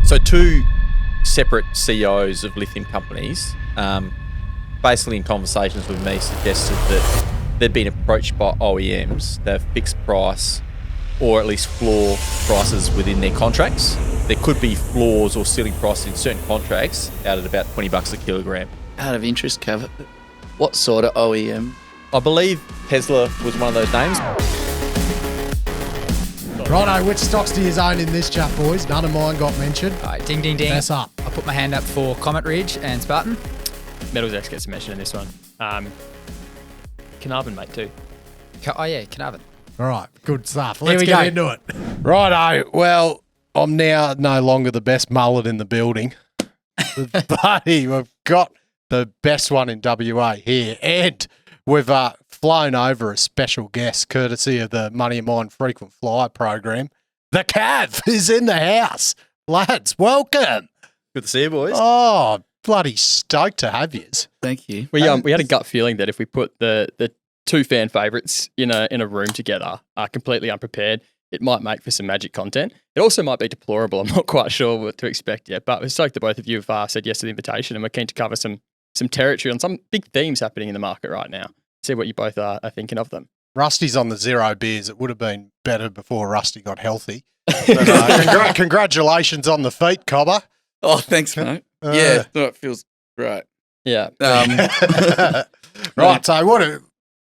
So two separate CEOs of lithium companies, basically in conversations with me, suggested that they'd been approached by OEMs that have fixed price or at least floor prices within their contracts. There could be floors or ceiling prices in certain contracts out at about $20 a kilogram. Out of interest, Cav, what sort of OEM? I believe Tesla was one of those names. Righto, which stocks do you own in this chat, boys? None of mine got mentioned. All right, ding, ding, ding. Mess up. I put my hand up for Comet Ridge and Spartan. Metals X gets a mention in this one. Carnarvon, mate, too. Oh, yeah, Carnarvon. All right, good stuff. Here Let's we get go. into it. Righto, well, I'm now no longer the best mullet in the building. Buddy, we've got the best one in WA here. And we've flown over a special guest courtesy of the Money of Mine Frequent Flyer program. The Cav is in the house. Lads, welcome. Good to see you, boys. Oh, bloody stoked to have yous. Thank you. We had a gut feeling that if we put the two fan favourites in a room together, completely unprepared, it might make for some magic content. It also might be deplorable. I'm not quite sure what to expect yet, but we're stoked that both of you have said yes to the invitation, and we're keen to cover some territory on some big themes happening in the market right now. See what you both are thinking of them. Rusty's on the zero beers. It would have been better before Rusty got healthy. But, congratulations on the feat, Cobber. Oh, thanks, mate. Yeah, that feels great. Yeah. Right, so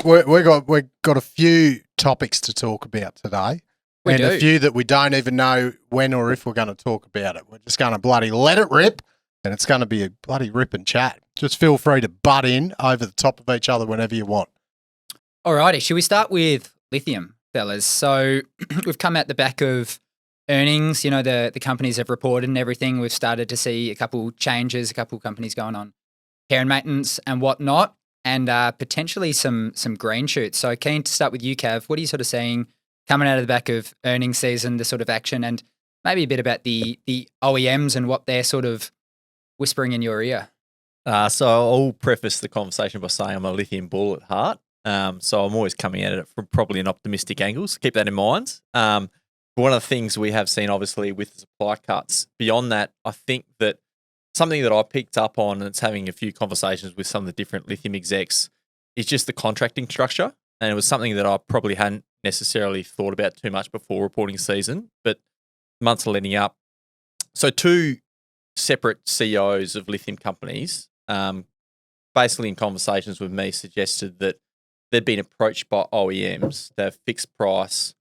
we've got a few topics to talk about today. We and do. a few that we don't even know when or if we're going to talk about it. We're just going to bloody let it rip, and it's going to be a bloody rip and chat. Just feel free to butt in over the top of each other whenever you want. Alrighty, should we start with lithium, fellas? So we've come out the back of earnings. You know, the companies have reported and everything. We've started to see a couple changes, a couple companies going on care and maintenance and whatnot, and potentially some green shoots. So keen to start with you, Cav. What are you sort of seeing coming out of the back of earnings season, the sort of action, and maybe a bit about the OEMs and what they're sort of whispering in your ear? So I'll preface the conversation by saying I'm a lithium bull at heart. So I'm always coming at it from probably an optimistic angle. So keep that in mind. But one of the things we have seen, obviously, with the supply cuts, beyond that, I think that something that I picked up on, and it's having a few conversations with some of the different lithium execs, is just the contracting structure. And it was something that I probably hadn't necessarily thought about too much before reporting season, but months leading up. So two separate CEOs of lithium companies, basically in conversations with me, suggested that they'd been approached by OEMs that have fixed price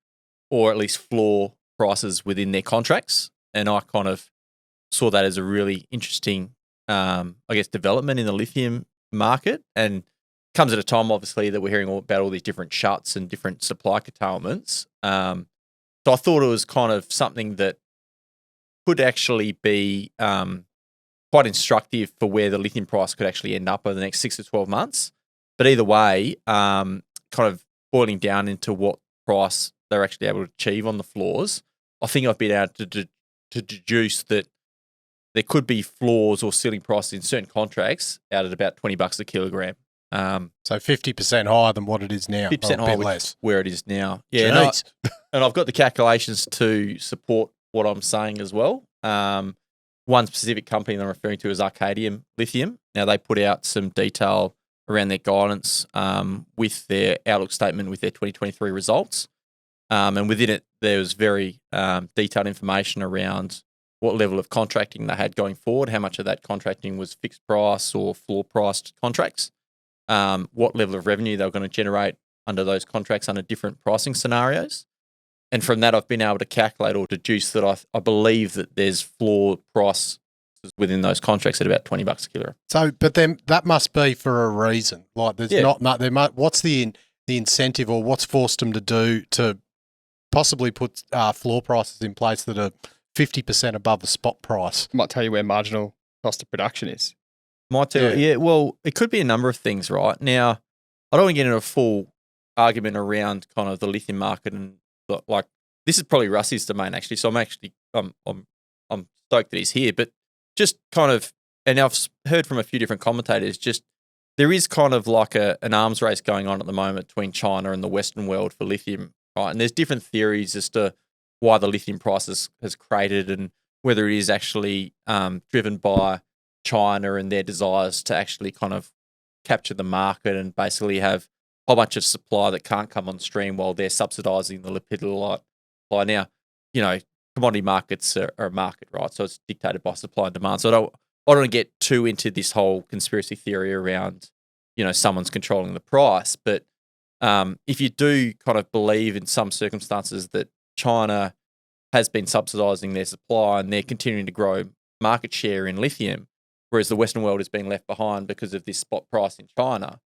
or at least floor prices within their contracts. And I kind of saw that as a really interesting, development in the lithium market, and comes at a time, obviously, that we're hearing about all these different shuts and different supply curtailments. So I thought it was kind of something that could actually be quite instructive for where the lithium price could actually end up over the next 6 to 12 months. But either way, kind of boiling down into what price they're actually able to achieve on the floors, I think I've been able to deduce that there could be floors or ceiling prices in certain contracts out at about $20 a kilogram. So 50% higher than what it is now. 50% or a higher bit less. where it is now. Yeah, no, Jeez. and I've got the calculations to support what I'm saying as well. One specific company that I'm referring to is Arcadium Lithium. Now, they put out some detail around their guidance with their outlook statement with their 2023 results. And within it, there was very detailed information around what level of contracting they had going forward, how much of that contracting was fixed price or floor priced contracts, what level of revenue they were going to generate under those contracts under different pricing scenarios. And from that, I've been able to calculate or deduce that I believe that there's floor price within those contracts at about $20 a kilo. So, but then that must be for a reason. Like, there's Yeah. what's the incentive, or what's forced them to do to possibly put floor prices in place that are 50% above the spot price? Might tell you where marginal cost of production is. Might tell you. Yeah, well, it could be a number of things, right? Now, I don't want to get into a full argument around kind of the lithium market, and like, this is probably Rusty's domain, actually. So I'm stoked that he's here, but just kind of, and I've heard from a few different commentators, just there is kind of like an arms race going on at the moment between China and the Western world for lithium, right? And there's different theories as to why the lithium price has created and whether it is actually driven by China and their desires to actually kind of capture the market and basically have a whole bunch of supply that can't come on stream while they're subsidising the lepidolite supply. Now, commodity markets are a market, right? So it's dictated by supply and demand. So I don't want to get too into this whole conspiracy theory around, someone's controlling the price. But if you do kind of believe in some circumstances that China has been subsidising their supply and they're continuing to grow market share in lithium, whereas the Western world has been left behind because of this spot price in China,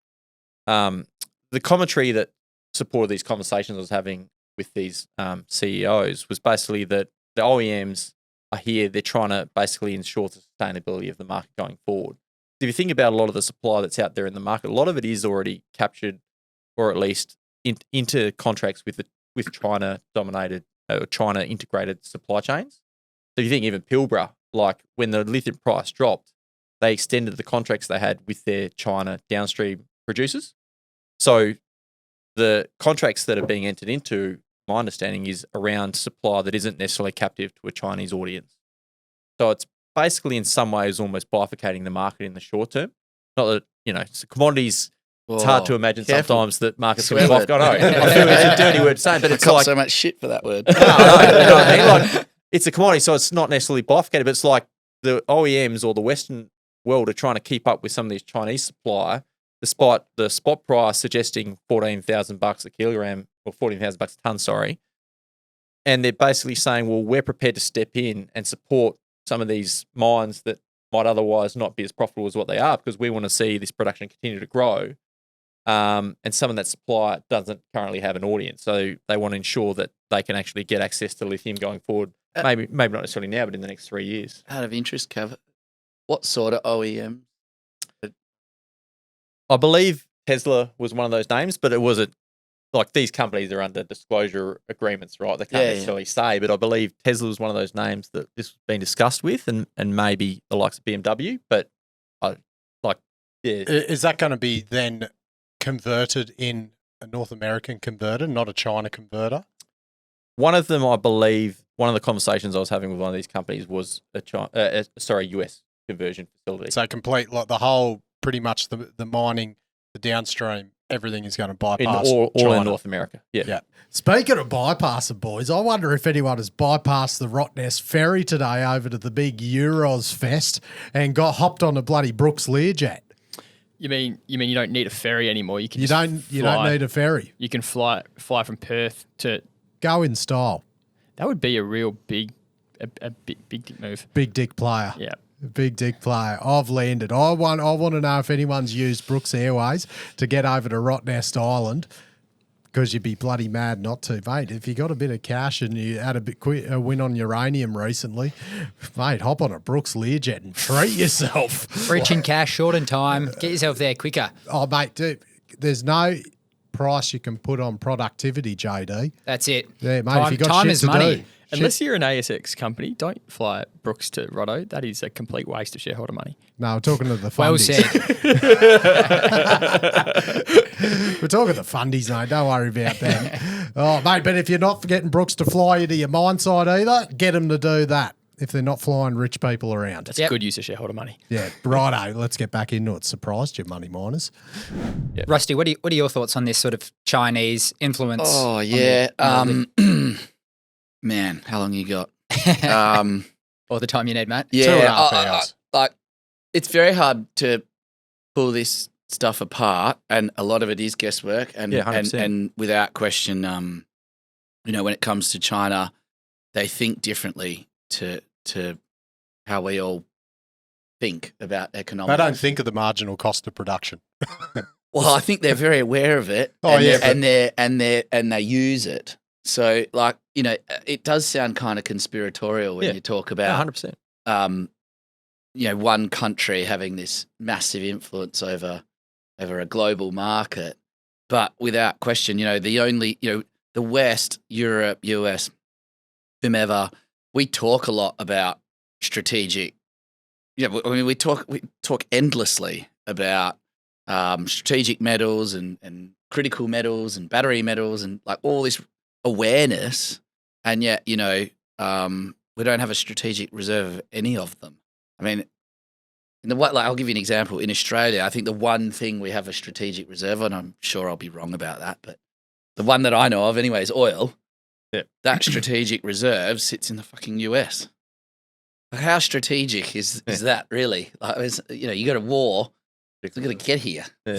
the commentary that supported these conversations I was having with these CEOs was basically that the OEMs are here. They're trying to basically ensure the sustainability of the market going forward. If you think about a lot of the supply that's out there in the market, a lot of it is already captured, or at least into contracts with China-dominated or China-integrated supply chains. So if you think even Pilbara, like when the lithium price dropped, they extended the contracts they had with their China downstream producers. So the contracts that are being entered into, my understanding, is around supply that isn't necessarily captive to a Chinese audience. So it's basically in some ways almost bifurcating the market in the short term. Not that, so commodities, it's hard to imagine sometimes that markets can be bifurcated. I know. I feel it's a dirty word to say, but it's like so much shit for that word. No, you know what I mean? Like, it's a commodity, so it's not necessarily bifurcated, but it's like the OEMs or the Western world are trying to keep up with some of these Chinese supply, despite the spot price suggesting $14,000 a kilogram or $14,000 a ton, sorry. And they're basically saying, well, we're prepared to step in and support some of these mines that might otherwise not be as profitable as what they are, because we want to see this production continue to grow. And some of that supply doesn't currently have an audience. So they want to ensure that they can actually get access to lithium going forward. Maybe not necessarily now, but in the next 3 years. Out of interest, Cav, what sort of OEM? I believe Tesla was one of those names, but it wasn't like these companies are under disclosure agreements, right? They can't necessarily say, but I believe Tesla was one of those names that this was being discussed with, and maybe the likes of BMW. But Is that going to be then converted in a North American converter, not a China converter? One of them, I believe, one of the conversations I was having with one of these companies was a US conversion facility. So complete, like the whole, pretty much the mining, the downstream, everything is going to bypass all China. in North America. Yeah. Speaking of bypassing, boys, I wonder if anyone has bypassed the Rottnest ferry today over to the big Euros Fest and got hopped on the bloody Brooks Learjet. You mean you don't need a ferry anymore? You can You don't need a ferry. You can fly from Perth to. Go in style. That would be a real big dick move. Big dick player. Yeah. Big dick player. I've landed. I want to know if anyone's used Brooks Airways to get over to Rottnest Island, because you'd be bloody mad not to, mate. If you got a bit of cash and you had a win on uranium recently, mate, hop on a Brooks Learjet and treat yourself. Rich in cash, short in time. Get yourself there quicker. Oh, mate, dude, there's no price you can put on productivity, JD. That's it. Yeah, mate, if you got time shit is to money. do. Unless you're an ASX company, don't fly Brooks to Rotto. That is a complete waste of shareholder money. No, we're talking to the fundies. Well said. We're talking to fundies, mate. Don't worry about that. Oh, mate, but if you're not getting Brooks to fly you to your mine site either, get them to do that if they're not flying rich people around. That's a good use of shareholder money. Yeah, righto. Let's get back into it. Surprised you, money miners. Yeah. Rusty, what are your thoughts on this sort of Chinese influence? Oh, yeah. Man, how long you got? Or the time you need, Matt? Yeah, 2.5 hours. like it's very hard to pull this stuff apart, and a lot of it is guesswork. And 100%. and without question, when it comes to China, they think differently to how we all think about economics. They don't think of the marginal cost of production. Well, I think they're very aware of it. Oh, yeah, and they use it. So, it does sound kind of conspiratorial when you talk about 100%. One country having this massive influence over a global market. But without question, the West, Europe, US, whomever, we talk a lot about strategic. We talk endlessly about strategic metals and critical metals and battery metals and like all this awareness, and yet we don't have a strategic reserve of any of them. I mean, I'll give you an example. In Australia, I think the one thing we have a strategic reserve on, I'm sure I'll be wrong about that, but the one that I know of anyway is oil. Yeah. That strategic reserve sits in the fucking US. How strategic is that really? Like, you got a war, it's going to get here. So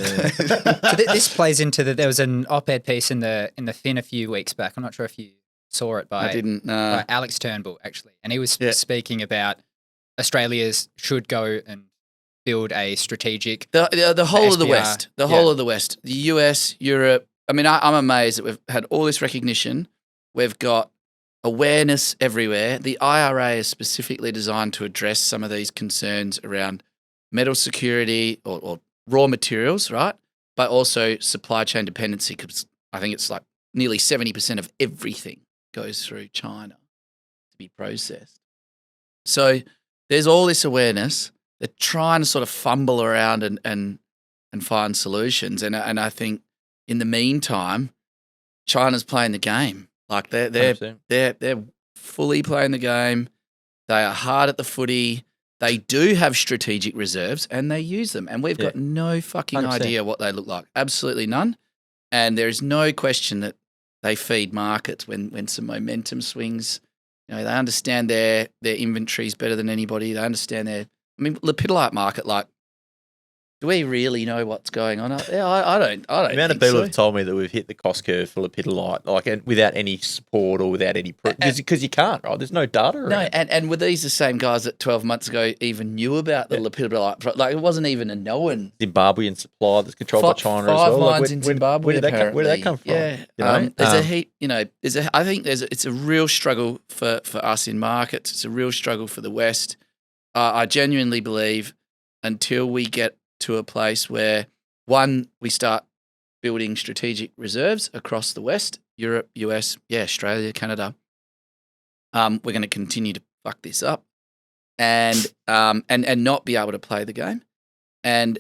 this plays into there was an op-ed piece in the Fin a few weeks back. I'm not sure if you saw it by Alex Turnbull actually, and he was speaking about Australia's should go and build a strategic the whole of the West, whole of the West, the US, Europe. I mean, I'm amazed that we've had all this recognition. We've got awareness everywhere. The IRA is specifically designed to address some of these concerns around metal security or raw materials, right? But also supply chain dependency, because I think it's like nearly 70% of everything goes through China to be processed. So there's all this awareness. They're trying to sort of fumble around and find solutions. And I think in the meantime, China's playing the game. Like they're fully playing the game. They are hard at the footy. They do have strategic reserves and they use them. And we've got no fucking 100%. idea what they look like. Absolutely none. And there is no question that they feed markets when some momentum swings. You know, they understand their inventories better than anybody. They understand lepidolite market, like, do we really know what's going on out there? I don't. The amount of think people so. have told me that we've hit the cost curve for lepidolite, like, and without any support or without any proof, because you can't, right? There's no data around. No, and were these the same guys that 12 months ago even knew about the lepidolite? Like, it wasn't even a known. Zimbabwean supply that's controlled by China as well. Five mines in Zimbabwe. Where did that come from? Yeah, You know? there's a heap. You know, I think it's a real struggle for us in markets. It's a real struggle for the West. I genuinely believe until we get to a place where, one, we start building strategic reserves across the West, Europe, US, Australia, Canada, we're going to continue to fuck this up and not be able to play the game. And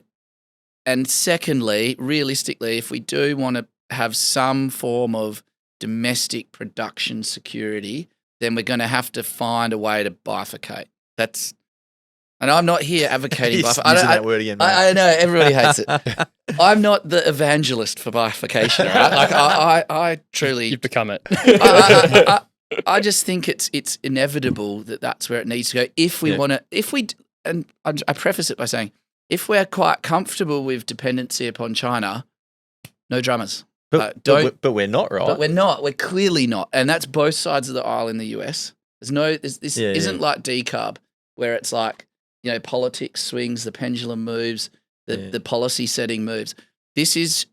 secondly, realistically, if we do want to have some form of domestic production security, then we're going to have to find a way to bifurcate. And I'm not here advocating bifurcation. Using that word again, mate. I know, everybody hates it. I'm not the evangelist for bifurcation, right? Like, I truly... You've become it. I just think it's inevitable that that's where it needs to go. If we want to... And I preface it by saying, if we're quite comfortable with dependency upon China, no dramas. But we're not, right? But we're not. We're clearly not. And that's both sides of the aisle in the US. This isn't like decarb, where it's like, you know, politics swings, the pendulum moves, the policy setting moves. This is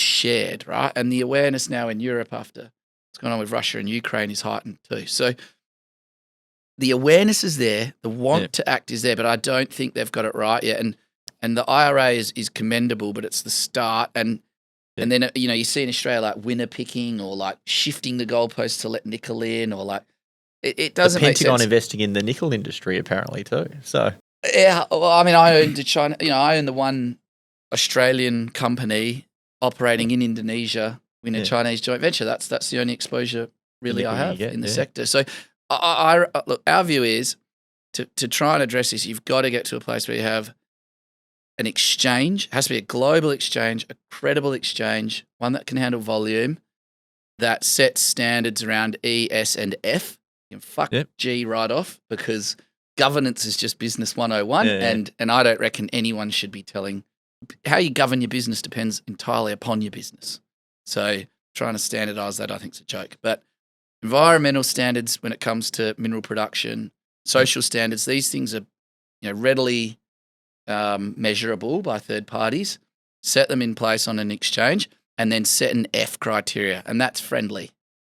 shared, right? And the awareness now in Europe after what's going on with Russia and Ukraine is heightened too. So the awareness is there, the want to act is there, but I don't think they've got it right yet. And the IRA is commendable, but it's the start. And then, you know, you see in Australia like winner picking or like shifting the goalposts to let nickel in, or like it doesn't make sense. The Pentagon investing in the nickel industry apparently too. So yeah, well, I mean, I own I own the one Australian company operating in Indonesia in a Chinese joint venture. That's the only exposure really I have in the sector. So I look, our view is to try and address this, you've got to get to a place where you have an exchange. It has to be a global exchange, a credible exchange, one that can handle volume, that sets standards around E, S, and F. You can fuck G right off, because governance is just business 101, and I don't reckon anyone should be telling how you govern your business depends entirely upon your business. So trying to standardise that, I think, is a joke. But environmental standards when it comes to mineral production, social standards, these things are, you know, readily measurable by third parties. Set them in place on an exchange, and then set an F criteria, and that's friendly.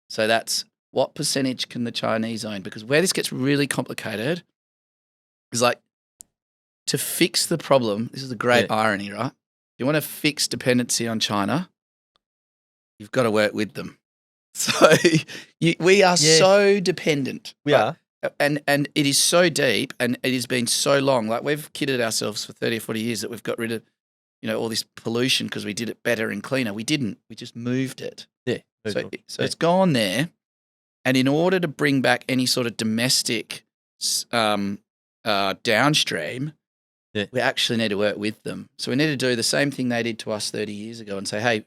So that's what percentage can the Chinese own? Because where this gets really complicated is, like, to fix the problem, this is the great irony, right? You want to fix dependency on China, you've got to work with them. So we are so dependent. We are. And it is so deep, and it has been so long. Like, we've kidded ourselves for 30 or 40 years that we've got rid of, you know, all this pollution because we did it better and cleaner. We didn't. We just moved it. Yeah. So it's gone there. And in order to bring back any sort of domestic downstream, we actually need to work with them. So we need to do the same thing they did to us 30 years ago and say, hey,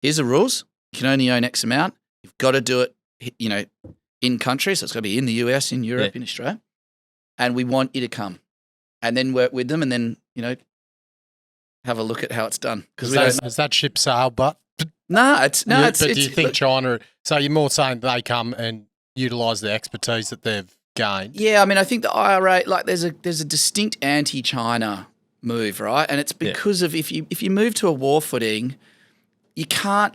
here's the rules. You can only own X amount. You've got to do it, in country. So it's got to be in the US, in Europe, in Australia. And we want you to come and then work with them and then, have a look at how it's done. Because is that ship sailed, but? But do you think China, so you're more saying they come and utilise the expertise that they've gained? Yeah, I think the IRA, there's a distinct anti-China move, right? And it's because of if you move to a war footing, you can't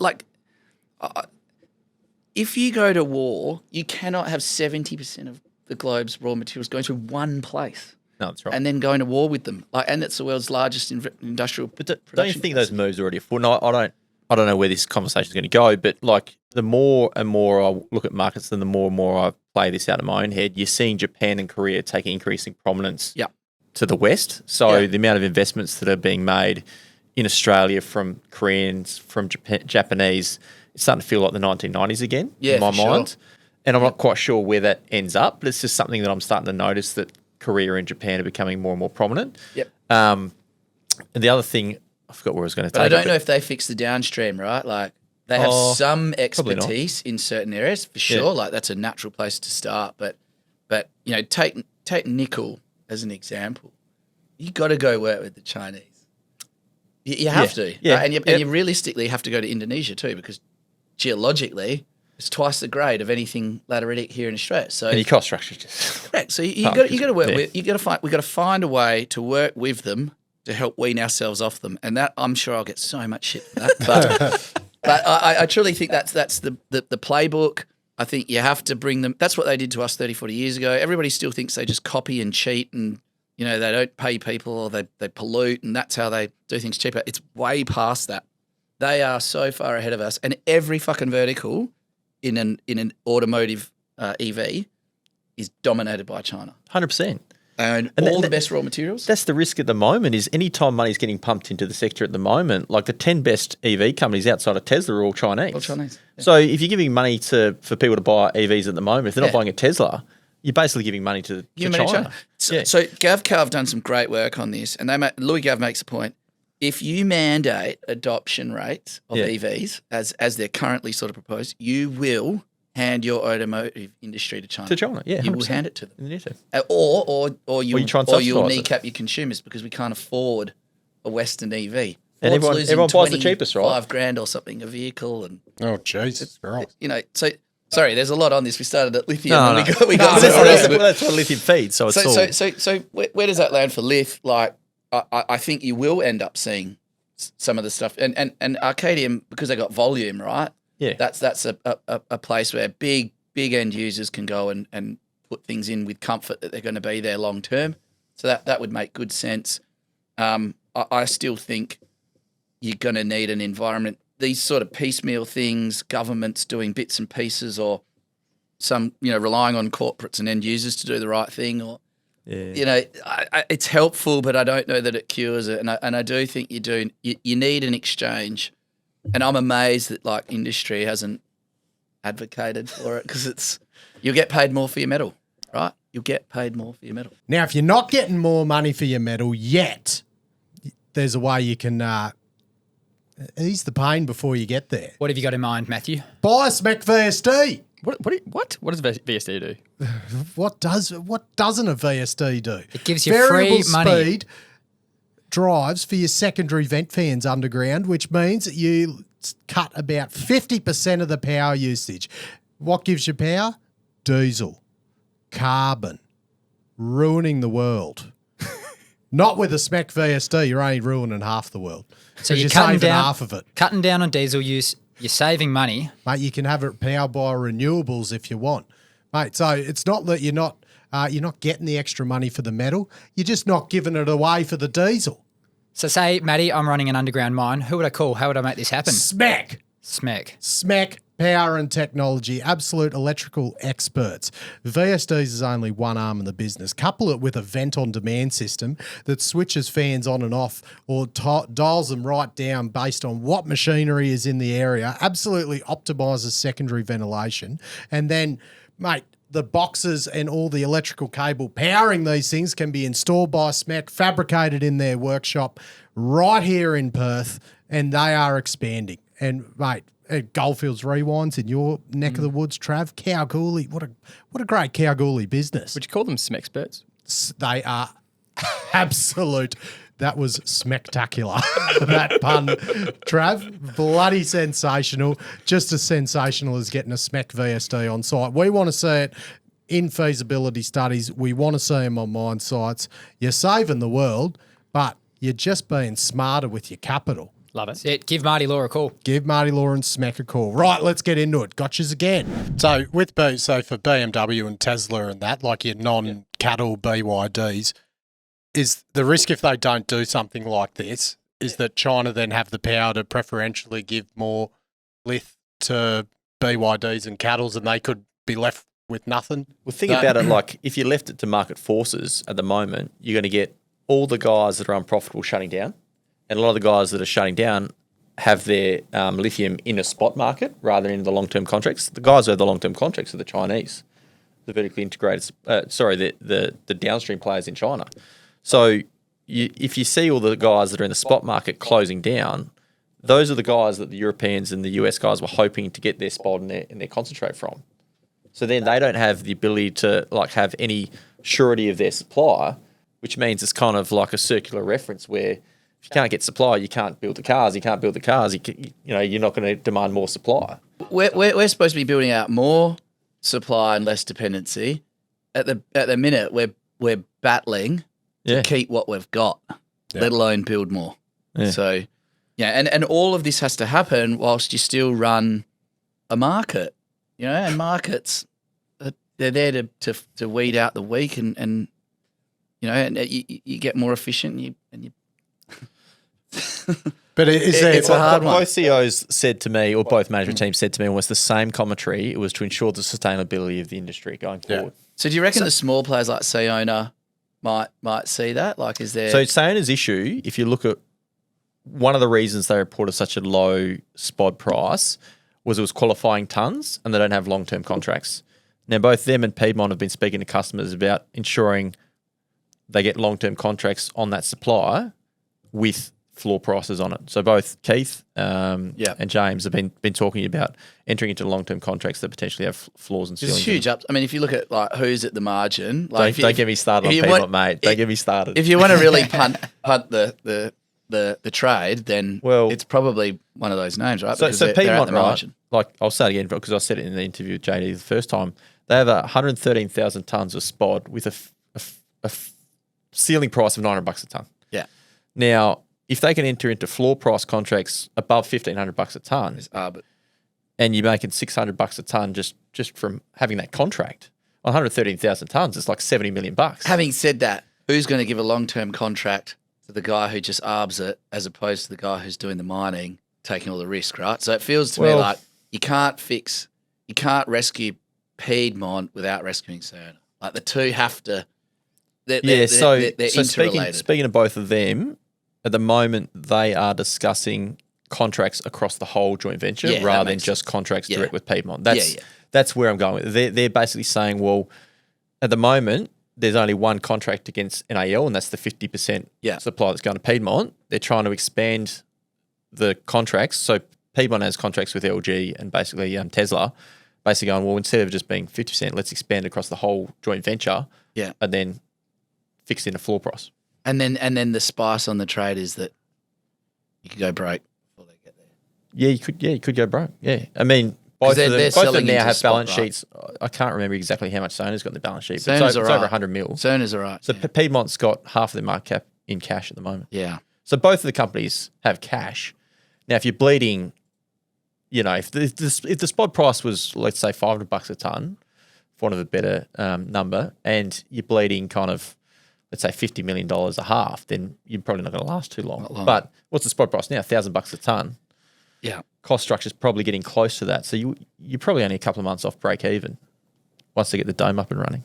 if you go to war, you cannot have 70% of the globe's raw materials going to one place. No, that's right. And then going to war with them, and it's the world's largest industrial. But don't you think those moves are already afoot? No, I don't know where this conversation is going to go, but the more and more I look at markets, then the more and more I play this out of my own head. You're seeing Japan and Korea taking increasing prominence to the West. So the amount of investments that are being made in Australia from Koreans, from Japanese, it's starting to feel like the 1990s again in my mind. Sure. And I'm not quite sure where that ends up, but it's just something that I'm starting to notice that Korea and Japan are becoming more and more prominent. Yep. And the other thing, I forgot where I was going to take it. I don't know if they fix the downstream, right? They have some expertise in certain areas for sure. Yeah. That's a natural place to start. But take nickel as an example. You got to go work with the Chinese. You have to, right? And you realistically have to go to Indonesia too, because geologically it's twice the grade of anything lateritic here in Australia. So and your cost structure just correct. So you got to work with. We got to find a way to work with them to help wean ourselves off them, and that I'm sure I'll get so much shit for that. But I truly think that's the playbook. I think you have to bring them. That's what they did to us 30, 40 years ago. Everybody still thinks they just copy and cheat and, they don't pay people or they pollute and that's how they do things cheaper. It's way past that. They are so far ahead of us. And every fucking vertical in an automotive EV is dominated by China. 100%. And all the best raw materials. That's the risk at the moment is any time money's getting pumped into the sector at the moment, like the 10 best EV companies outside of Tesla are all Chinese. All Chinese. Yeah. So if you're giving money for people to buy EVs at the moment, if they're not buying a Tesla, you're basically giving money to China. So GavCo have done some great work on this, and Louis Gav makes a point. If you mandate adoption rates of EVs as they're currently sort of proposed, you will hand your automotive industry to China. To China, yeah. 100%. You will hand it to them. In the near term. Or you'll kneecap your consumers because we can't afford a Western EV. And everyone buys the cheapest, right? $5,000 or something a vehicle, and Jesus Christ! So sorry, there's a lot on this. We started at lithium. No. We got that's what lithium feeds. So it's So where does that land for Lith? I think you will end up seeing some of the stuff, and Arcadium, because they got volume, right? Yeah, that's a place where big end users can go and put things in with comfort that they're going to be there long term. So that would make good sense. I still think you're going to need an environment. These sort of piecemeal things, governments doing bits and pieces, or some relying on corporates and end users to do the right thing, or it's helpful, but I don't know that it cures it. And I do think you need an exchange. And I'm amazed that industry hasn't advocated for it, because you'll get paid more for your metal, right? You'll get paid more for your metal. Now, if you're not getting more money for your metal yet, there's a way you can ease the pain before you get there. What have you got in mind, Matthew? Buy a SMEC VSD. What does VSD do? What doesn't a VSD do? It gives you Variable free money. Speed drives for your secondary vent fans underground, which means that you cut about 50% of the power usage. What gives you power? Diesel, carbon, ruining the world. Not with a SMEC VSD, you're only ruining half the world. So you're saving half of it. Cutting down on diesel use, you're saving money. Mate, you can have it powered by renewables if you want. Mate, so it's not that you're not getting the extra money for the metal. You're just not giving it away for the diesel. So say, Matty, I'm running an underground mine. Who would I call? How would I make this happen? SMEC. SMEC, power and technology, absolute electrical experts. VSDs is only one arm of the business. Couple it with a vent-on-demand system that switches fans on and off, or dials them right down based on what machinery is in the area, absolutely optimises secondary ventilation, and then mate, the boxes and all the electrical cable powering these things can be installed by SMEC, fabricated in their workshop right here in Perth, and they are expanding. And, mate, Goldfields Rewinds in your neck of the woods, Trav, Kalgoorlie, what a great Kalgoorlie business. Would you call them SMECsperts? They are absolute. That was spectacular. That pun, Trav. Bloody sensational. Just as sensational as getting a SMEC VSD on site. We want to see it in feasibility studies. We want to see them on mine sites. You're saving the world, but you're just being smarter with your capital. Love it. That's it. Give Marty Law a call. Give Marty Law and SMEC a call. Right, let's get into it. Gotchas again. So for BMW and Tesla and that, like your non-cattle BYDs, is the risk if they don't do something like this is that China then have the power to preferentially give more lith to BYDs and cattles and they could be left with nothing? Well, think about it like if you left it to market forces at the moment, you're going to get all the guys that are unprofitable shutting down, and a lot of the guys that are shutting down have their lithium in a spot market rather than in the long-term contracts. The guys who have the long-term contracts are the Chinese, the vertically integrated, the downstream players in China. So if you see all the guys that are in the spot market closing down, those are the guys that the Europeans and the US guys were hoping to get their spot and their concentrate from. So then they don't have the ability to like have any surety of their supply, which means it's kind of like a circular reference where if you can't get supply, you can't build the cars. You can't build the cars. You're not going to demand more supply. We're supposed to be building out more supply and less dependency. At the minute, we're battling to keep what we've got, let alone build more. Yeah. So, and all of this has to happen whilst you still run a market, and markets, they're there to weed out the weak and you get more efficient and you But it's a hard one. Both CEOs said to me, or both management teams said to me, almost the same commentary. It was to ensure the sustainability of the industry going forward. So do you reckon the small players like Sayona might see that? Like, is there? So Sayona's issue, if you look at one of the reasons they reported such a low spod price was it was qualifying tons and they don't have long-term contracts. Now, both them and Piedmont have been speaking to customers about ensuring they get long-term contracts on that supply with floor prices on it. So both Keith and James have been talking about entering into long-term contracts that potentially have floors and ceilings. It's huge up. I mean, if you look at like who's at the margin, like don't get me started on Piedmont, mate. Don't get me started. If you want to really punt the trade, then it's probably one of those names, right? Because so Piedmont, the margin. Like I'll say it again because I said it in the interview with JD the first time. They have 113,000 tons of spod with a ceiling price of $900 a ton. Yeah. Now, if they can enter into floor price contracts above $1,500 a ton, and you're making $600 a ton just from having that contract on 113,000 tons, it's like $70 million. Having said that, who's going to give a long-term contract to the guy who just arbs it as opposed to the guy who's doing the mining, taking all the risk, right? So it feels to me like you can't rescue Piedmont without rescuing Sayona. Like the two have to. They're interrelated. Speaking of both of them, at the moment they are discussing contracts across the whole joint venture rather than just contracts direct with Piedmont. That's where I'm going with it. They're basically saying, well, at the moment there's only one contract against NAL, and that's the 50% supply that's going to Piedmont. They're trying to expand the contracts. So Piedmont has contracts with LG and basically Tesla. Basically going, well, instead of just being 50%, let's expand across the whole joint venture and then fix in a floor price. And then the spice on the trade is that you could go broke before they get there. Yeah, you could go broke. Yeah. I mean, both of them now have balance sheets. I can't remember exactly how much Sona's got in the balance sheet, but it's over 100 mil. Sona's all right. So Piedmont's got half of their market cap in cash at the moment. Yeah. So both of the companies have cash. Now, if you're bleeding, if the spot price was, let's say, $500 a ton, for one of a better number, and you're bleeding kind of, let's say, $50 million a half, then you're probably not going to last too long. But what's the spot price now? $1,000 a ton. Yeah. Cost structure's probably getting close to that. So you're probably only a couple of months off break even once they get the dome up and running.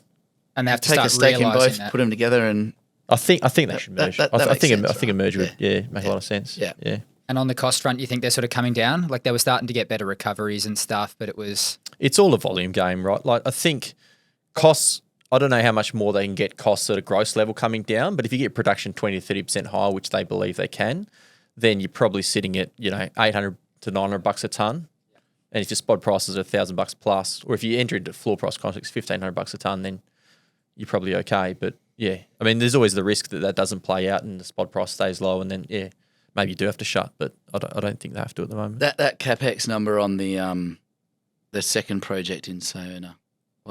And they have to take start a stake in both, that. put them together, and I think they should merge. I think a merger would make a lot of sense. Yeah. Yeah. And on the cost front, you think they're sort of coming down? Like they were starting to get better recoveries and stuff, but it's all a volume game, right? Like I think costs, I don't know how much more they can get costs at a gross level coming down, but if you get production 20 to 30% higher, which they believe they can, then you're probably sitting at, $800 to $900 a ton. And if your spot prices are $1,000 plus, or if you enter into floor price contracts $1,500 a ton, then you're probably okay. But yeah, I mean, there's always the risk that doesn't play out and the spot price stays low, and then maybe you do have to shut, but I don't think they have to at the moment. That capex number on the second project in Sayona.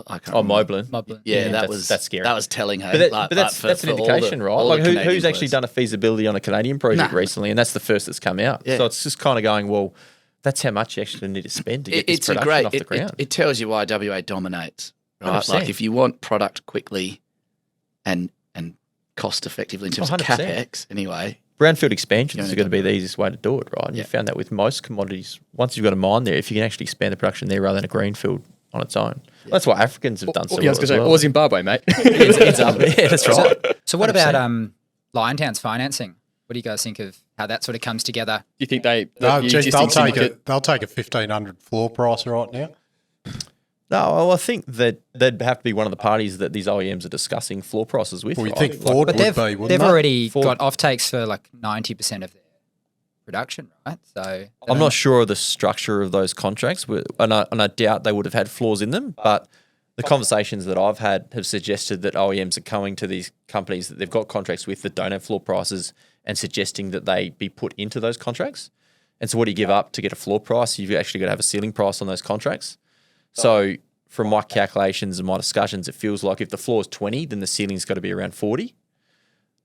I can't remember. Moblin. Yeah, that's scary. That was telling. Hey, but that's an indication, right? Like who's actually done a feasibility on a Canadian project recently, and that's the first that's come out. Yeah. So it's just kind of going, well, that's how much you actually need to spend to get this production off the ground. It tells you why WA dominates, right? 100%. Like if you want product quickly and cost effectively in terms of capex, anyway. Brownfield expansions are going to be the easiest way to do it, right? And you found that with most commodities. Once you've got a mine there, if you can actually expand the production there rather than a greenfield on its own. Yeah. That's what Africans have done so well as well. Or Zimbabwe, mate. Yeah, that's right. So what about Liontown's financing? What do you guys think of how that sort of comes together? Do you think they'll take a 1,500 floor price right now? No, well, I think that they'd have to be one of the parties that these OEMs are discussing floor prices with. Well, you think Ford would be, wouldn't they've they? already got offtakes for like 90% of their production, right? So I'm not sure of the structure of those contracts, and I doubt they would have had floors in them, but the conversations that I've had have suggested that OEMs are coming to these companies that they've got contracts with that don't have floor prices and suggesting that they be put into those contracts. And so what do you give up to get a floor price? You've actually got to have a ceiling price on those contracts. So from my calculations and my discussions, it feels like if the floor is 20, then the ceiling's got to be around 40.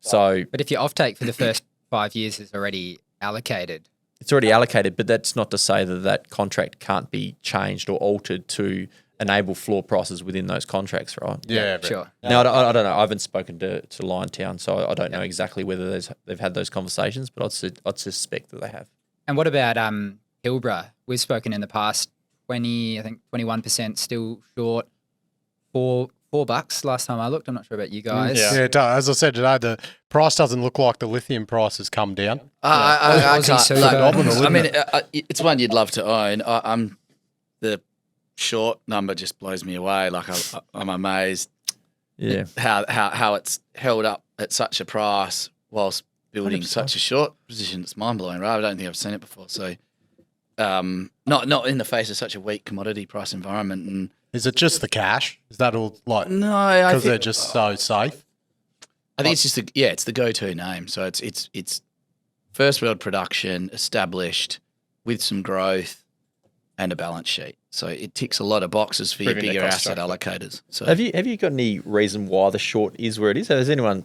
So, but if your offtake for the first 5 years is already allocated. It's already allocated, but that's not to say that that contract can't be changed or altered to enable floor prices within those contracts, right? Yeah, sure. Now, I don't know. I haven't spoken to Liontown, so I don't know exactly whether they've had those conversations, but I'd suspect that they have. And what about Pilbara? We've spoken in the past, 21% still short, $4 last time I looked. I'm not sure about you guys. Yeah, as I said today, the price doesn't look like the lithium price has come down. I can't. It's one you'd love to own. I'm the short number just blows me away. Like I'm amazed. Yeah, how it's held up at such a price whilst building 100%. Such a short position. It's mind blowing, right? I don't think I've seen it before. So, not in the face of such a weak commodity price environment. And is it just the cash? Is that all like? No, because they're just so safe. I think it's just it's the go-to name. So it's first world production, established with some growth and a balance sheet. So it ticks a lot of boxes for your bigger asset allocators. So have you got any reason why the short is where it is? Has anyone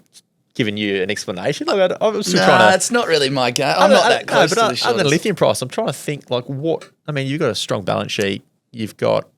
given you an explanation? Like I'm still trying to. It's not really my game. I'm not that close to the short. Other than lithium price, I'm trying to think like what. I mean, you've got a strong balance sheet. You've got,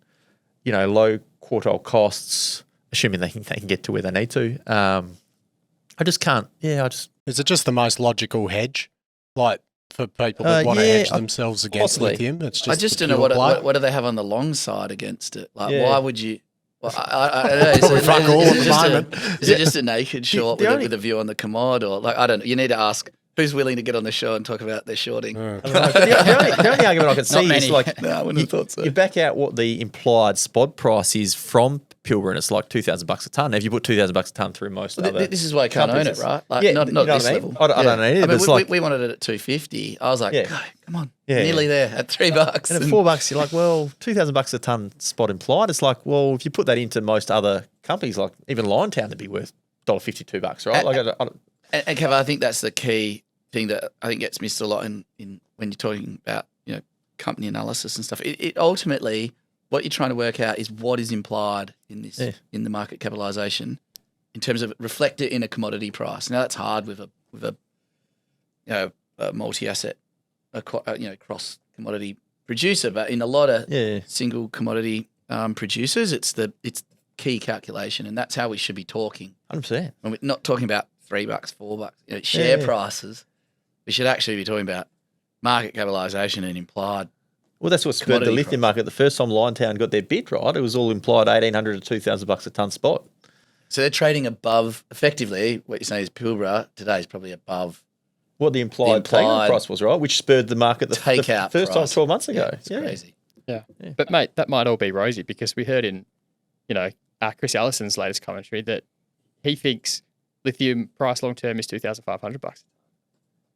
low quartile costs, assuming they can get to where they need to. I just can't. Yeah, Is it just the most logical hedge, like for people that want to hedge themselves against lithium? It's just. I just don't know what do they have on the long side against it. Like, why would you? Well, I don't know. Fuck all at the moment. Is it just a naked short with a view on the commod, or like I don't know? You need to ask who's willing to get on the show and talk about their shorting. The only argument I can see is like, no, I wouldn't have thought so. You back out what the implied spot price is from Pilbara, and it's like $2,000 a ton. If you put $2,000 a ton through most other, this is why I can't own it, right? Like, not this level. I don't know either. I mean, we wanted it at $250. I was like, come on, nearly there at $3. And at $4, you're like, well, $2,000 a ton spot implied. It's like, well, if you put that into most other companies, like even Liontown, it'd be worth $1.52, right? And Kev, I think that's the key thing that I think gets missed a lot in when you're talking about company analysis and stuff. It ultimately, what you're trying to work out is what is implied in this in the market capitalization in terms of reflect it in a commodity price. Now that's hard with a multi-asset cross commodity producer, but in a lot of single commodity producers, it's key calculation, and that's how we should be talking. 100%. When we're not talking about $3, $4, share prices. We should actually be talking about market capitalisation and implied. Well, that's what spurred the lithium market. The first time Liontown got their bid, right? It was all implied $1,800 to $2,000 a ton spot. So they're trading above, effectively, what you're saying is Pilbara today is probably above what the implied takeout price was, right? Which spurred the market the takeout first time price. 12 months ago. It's crazy. Yeah. But mate, that might all be rosy because we heard in, Chris Allison's latest commentary that he thinks lithium price long term is $2,500.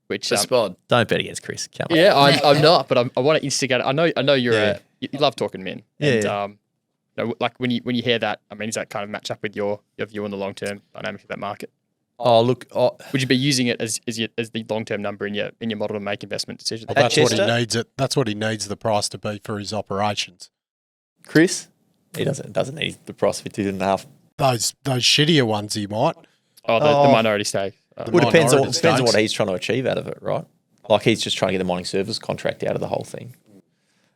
Which the spod. Don't bet against Chris. Come on. Yeah, I'm not, but I want to instigate. I know you're you love talking men. And, like when you hear that, I mean, does that kind of match up with your view on the long term dynamic of that market? Oh, look. Would you be using it as the long term number in your model to make investment decisions? Well, that's what he needs it. That's what he needs the price to be for his operations. Chris, he doesn't need the price for 2.5. Those shittier ones he might. The minority stake. Well, it depends on what he's trying to achieve out of it, right? Like he's just trying to get the mining service contract out of the whole thing.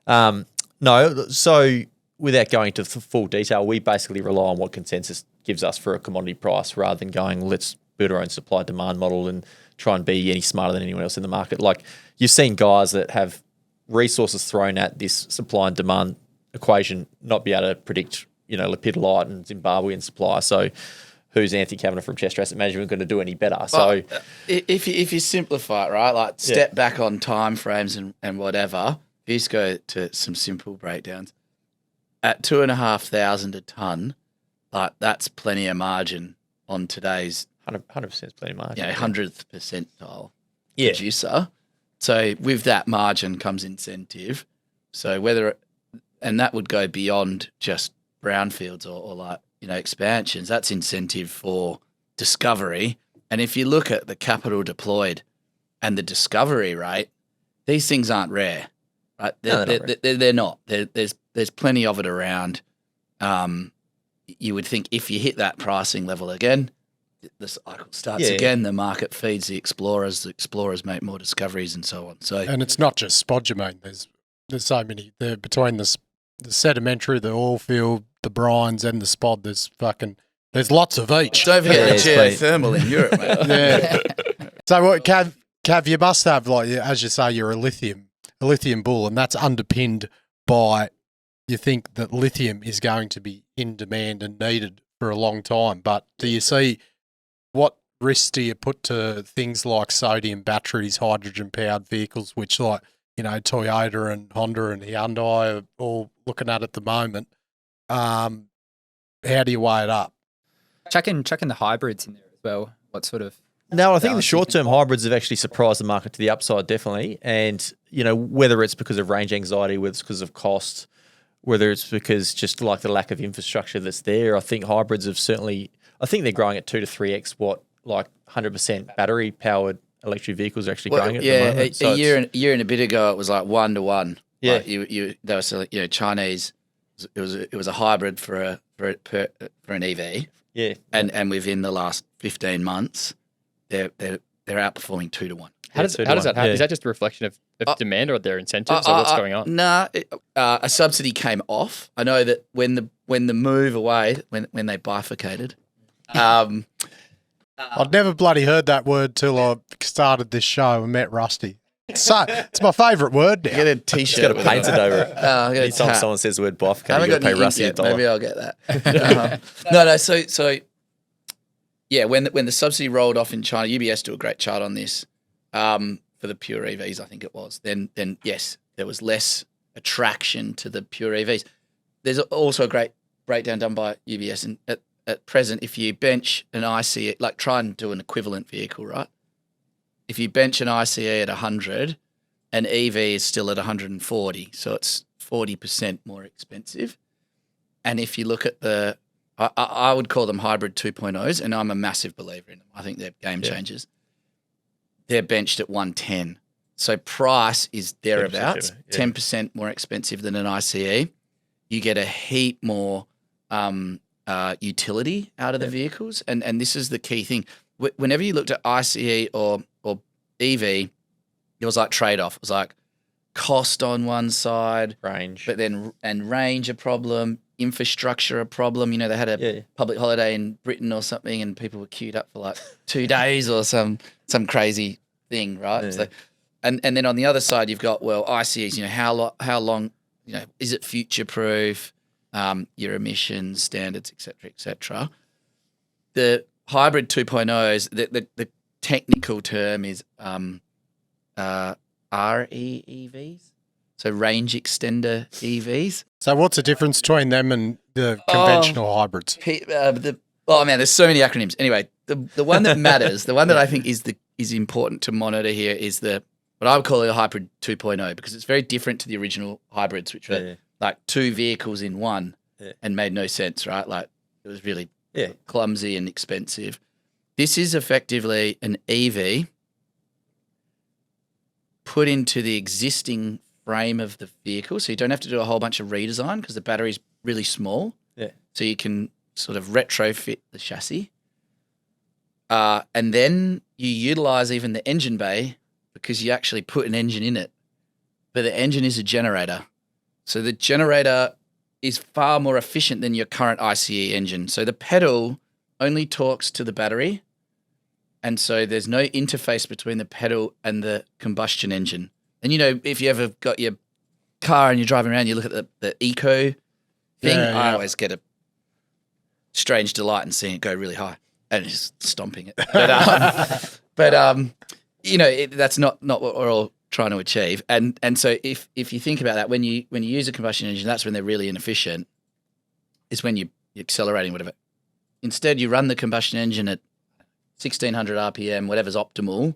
No, so without going into full detail, we basically rely on what consensus gives us for a commodity price rather than going, let's build our own supply demand model and try and be any smarter than anyone else in the market. Like you've seen guys that have resources thrown at this supply and demand equation not be able to predict, lepidolite and Zimbabwean supply. So who's Anthony Kavanagh from Chester Asset Management going to do any better? So if you simplify it, right, like step back on time frames and whatever, if you just go to some simple breakdowns, at 2,500 a tonne, like that's plenty of margin on today's 100% is plenty of margin. 100th percentile producer. So with that margin comes incentive. So and that would go beyond just brownfields or like, expansions. That's incentive for discovery. And if you look at the capital deployed and the discovery rate, these things aren't rare, right? They're not. There's plenty of it around. You would think if you hit that pricing level again, the cycle starts again. The market feeds the explorers make more discoveries and so on. So, and it's not just spodumene. There's so many. Between the sedimentary, the oil field, the brines, and the spod. There's lots of each. Don't forget the geothermal in Europe, mate. Yeah. So what, Cav, you must have, like, as you say, you're a lithium bull, and that's underpinned by you think that lithium is going to be in demand and needed for a long time. But do you see what risks do you put to things like sodium batteries, hydrogen-powered vehicles, which like, Toyota and Honda and Hyundai are all looking at the moment? How do you weigh it up? Chucking the hybrids in there as well. What sort of... No, I think the short-term hybrids have actually surprised the market to the upside, definitely. And, whether it's because of range anxiety, whether it's because of cost, whether it's because just like the lack of infrastructure that's there, I think hybrids have certainly... I think they're growing at 2 to 3x what, like 100% battery-powered electric vehicles are actually growing at the moment. So a year and a bit ago, it was like 1 to 1. Yeah. Like they were selling, Chinese... It was a hybrid for an EV. Yeah. And within the last 15 months, they're outperforming 2 to 1. How does that happen? Is that just a reflection of demand or their incentives or what's going on? Nah, a subsidy came off. I know that when the move away, when they bifurcated, I'd never bloody heard that word till I started this show and met Rusty. So it's my favourite word now. Get a T-shirt. It's got to paint it over it. Anytime someone says the word bifurcated, you've got to pay Rusty $1. Maybe I'll get that. No. So yeah, when the subsidy rolled off in China, UBS do a great chart on this for the pure EVs. I think it was. Then yes, there was less attraction to the pure EVs. There's also a great breakdown done by UBS, and at present, if you bench an ICE, like try and do an equivalent vehicle, right? If you bench an ICE at 100, an EV is still at 140, so it's 40% more expensive. And if you look at I would call them hybrid 2.0s, and I'm a massive believer in them. I think they're game changers. They're benched at 110. So price is thereabouts, 10% more expensive than an ICE. You get a heap more utility out of the vehicles, and this is the key thing. Whenever you looked at ICE or EV, it was like trade-off. It was like cost on one side, range, but then range a problem, infrastructure a problem. They had a public holiday in Britain or something, and people were queued up for like 2 days or some crazy thing, right? Yeah. So, and then on the other side, you've got ICEs. How long? Is it future-proof? Your emissions standards, et cetera, et cetera. The hybrid 2.0s, the technical term is REEVs, so range extender EVs. So what's the difference between them and the conventional hybrids? There's so many acronyms. Anyway, the one that matters, the one that I think is important to monitor here is what I would call a hybrid 2.0, because it's very different to the original hybrids, which were like two vehicles in one and made no sense, right? Like it was really clumsy and expensive. This is effectively an EV put into the existing frame of the vehicle, so you don't have to do a whole bunch of redesign because the battery's really small. Yeah. So you can sort of retrofit the chassis. And then you utilize even the engine bay because you actually put an engine in it. But the engine is a generator. So the generator is far more efficient than your current ICE engine. So the pedal only talks to the battery. And so there's no interface between the pedal and the combustion engine. And, if you ever got your car and you're driving around, you look at the eco thing, I always get a strange delight in seeing it go really high and just stomping it. That's not what we're all trying to achieve. And so if you think about that, when you use a combustion engine, that's when they're really inefficient. It's when you're accelerating, whatever. Instead, you run the combustion engine at 1600 RPM, whatever's optimal,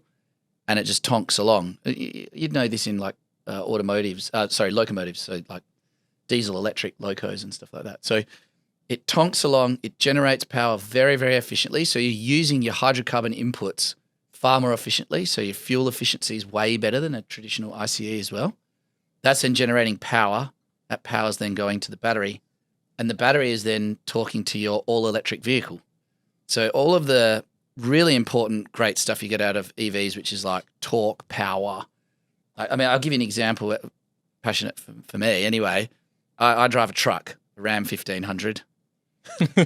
and it just tonks along. You'd know this in like locomotives, so like diesel electric locos and stuff like that. So it tonks along, it generates power very, very efficiently. So you're using your hydrocarbon inputs far more efficiently. So your fuel efficiency is way better than a traditional ICE as well. That's then generating power. That power is then going to the battery. And the battery is then talking to your all-electric vehicle. So all of the really important, great stuff you get out of EVs, which is like torque, power. I mean, I'll give you an example, passionate for me anyway. I drive a truck, a Ram 1500.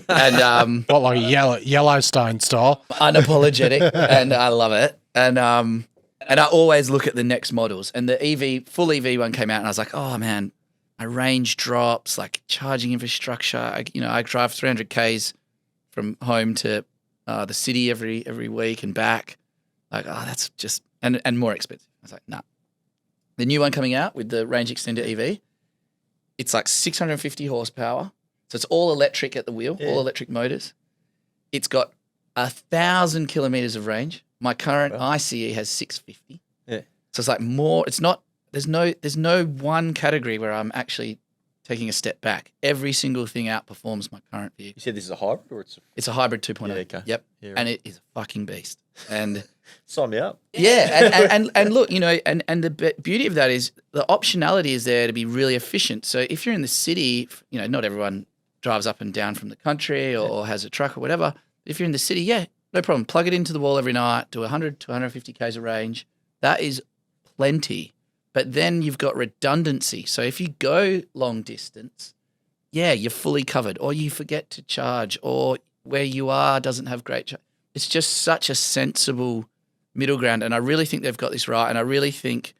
And what, like Yellowstone style? Unapologetic, and I love it. And I always look at the next models. And the full EV one came out, and I was like, oh man, my range drops, like charging infrastructure. I drive 300 Ks from home to the city every week and back. Like, that's just and more expensive. I was like, nah. The new one coming out with the range extender EV, it's like 650 horsepower. So it's all electric at the wheel, all electric motors. It's got 1,000 kilometers of range. My current ICE has 650. Yeah. So it's like more. It's not. There's no one category where I'm actually taking a step back. Every single thing outperforms my current vehicle. You said this is a hybrid, or it's a hybrid 2.0. Yeah, okay. Yep. Yeah, right. And it is a fucking beast. And sign me up. Yeah, and look, and the beauty of that is the optionality is there to be really efficient. So if you're in the city, not everyone drives up and down from the country or has a truck or whatever. If you're in the city, no problem. Plug it into the wall every night, do 100 to 150 Ks of range. That is plenty. But then you've got redundancy. So if you go long distance, you're fully covered, or you forget to charge, or where you are doesn't have great charge. It's just such a sensible middle ground. And I really think they've got this right. And I really think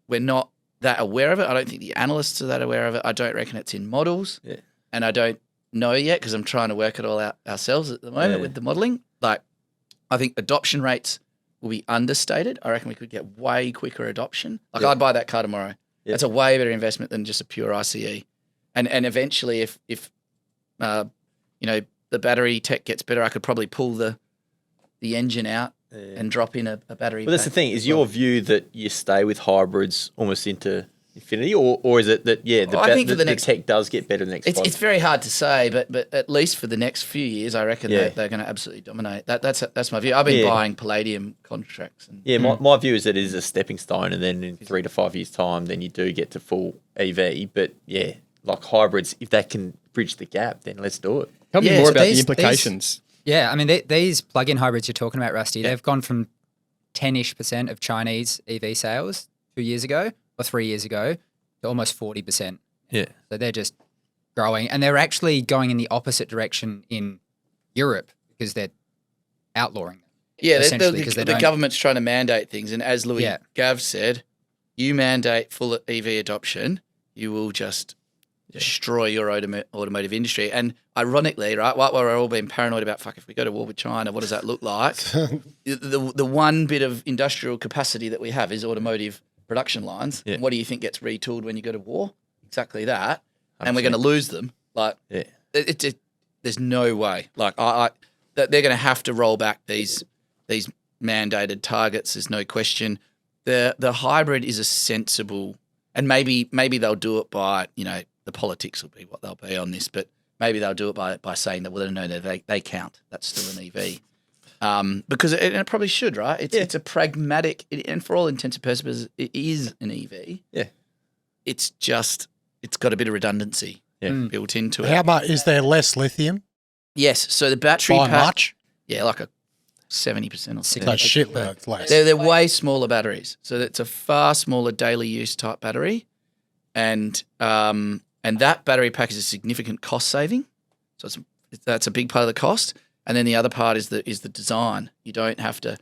we're not that aware of it. I don't think the analysts are that aware of it. I don't reckon it's in models. Yeah. And I don't know yet because I'm trying to work it all out ourselves at the moment with the modelling. Like, I think adoption rates will be understated. I reckon we could get way quicker adoption. Like, I'd buy that car tomorrow. Yeah. That's a way better investment than just a pure ICE. And eventually, if the battery tech gets better, I could probably pull the engine out and drop in a battery. Well, that's the thing. Is your view that you stay with hybrids almost into infinity, or is it that I think the tech does get better the next? It's very hard to say, but at least for the next few years, I reckon they're going to absolutely dominate. That's my view. I've been buying palladium contracts. My view is that it is a stepping stone, and then in 3 to 5 years' time, then you do get to full EV. But like hybrids, if they can bridge the gap, then let's do it. Tell me more about the implications. I mean, these plug-in hybrids you're talking about, Rusty, they've gone from 10-ish% of Chinese EV sales 2 years ago or 3 years ago to almost 40%. Yeah. So they're just growing. And they're actually going in the opposite direction in Europe because they're outlawing them. Yeah, the government's trying to mandate things. And as Louis Gav said, you mandate full EV adoption, you will just destroy your automotive industry. And ironically, right, while we're all being paranoid about, fuck, if we go to war with China, what does that look like? the one bit of industrial capacity that we have is automotive production lines. Yeah. What do you think gets retooled when you go to war? Exactly that. And we're going to lose them. Like, there's no way. Like, they're going to have to roll back these mandated targets. There's no question. The hybrid is a sensible, and maybe they'll do it by, the politics will be what they'll be on this, but maybe they'll do it by saying that, well, no, they count. That's still an EV. Because it probably should, right? It's a pragmatic, and for all intents and purposes, it is an EV. Yeah. It's got a bit of redundancy built into it. How much is there less lithium? Yes. So the battery By pack, much? Yeah, like a 70% or something. So shitloads less. They're way smaller batteries. So it's a far smaller daily use type battery. And that battery pack is a significant cost saving. So that's a big part of the cost. And then the other part is the design. You don't have to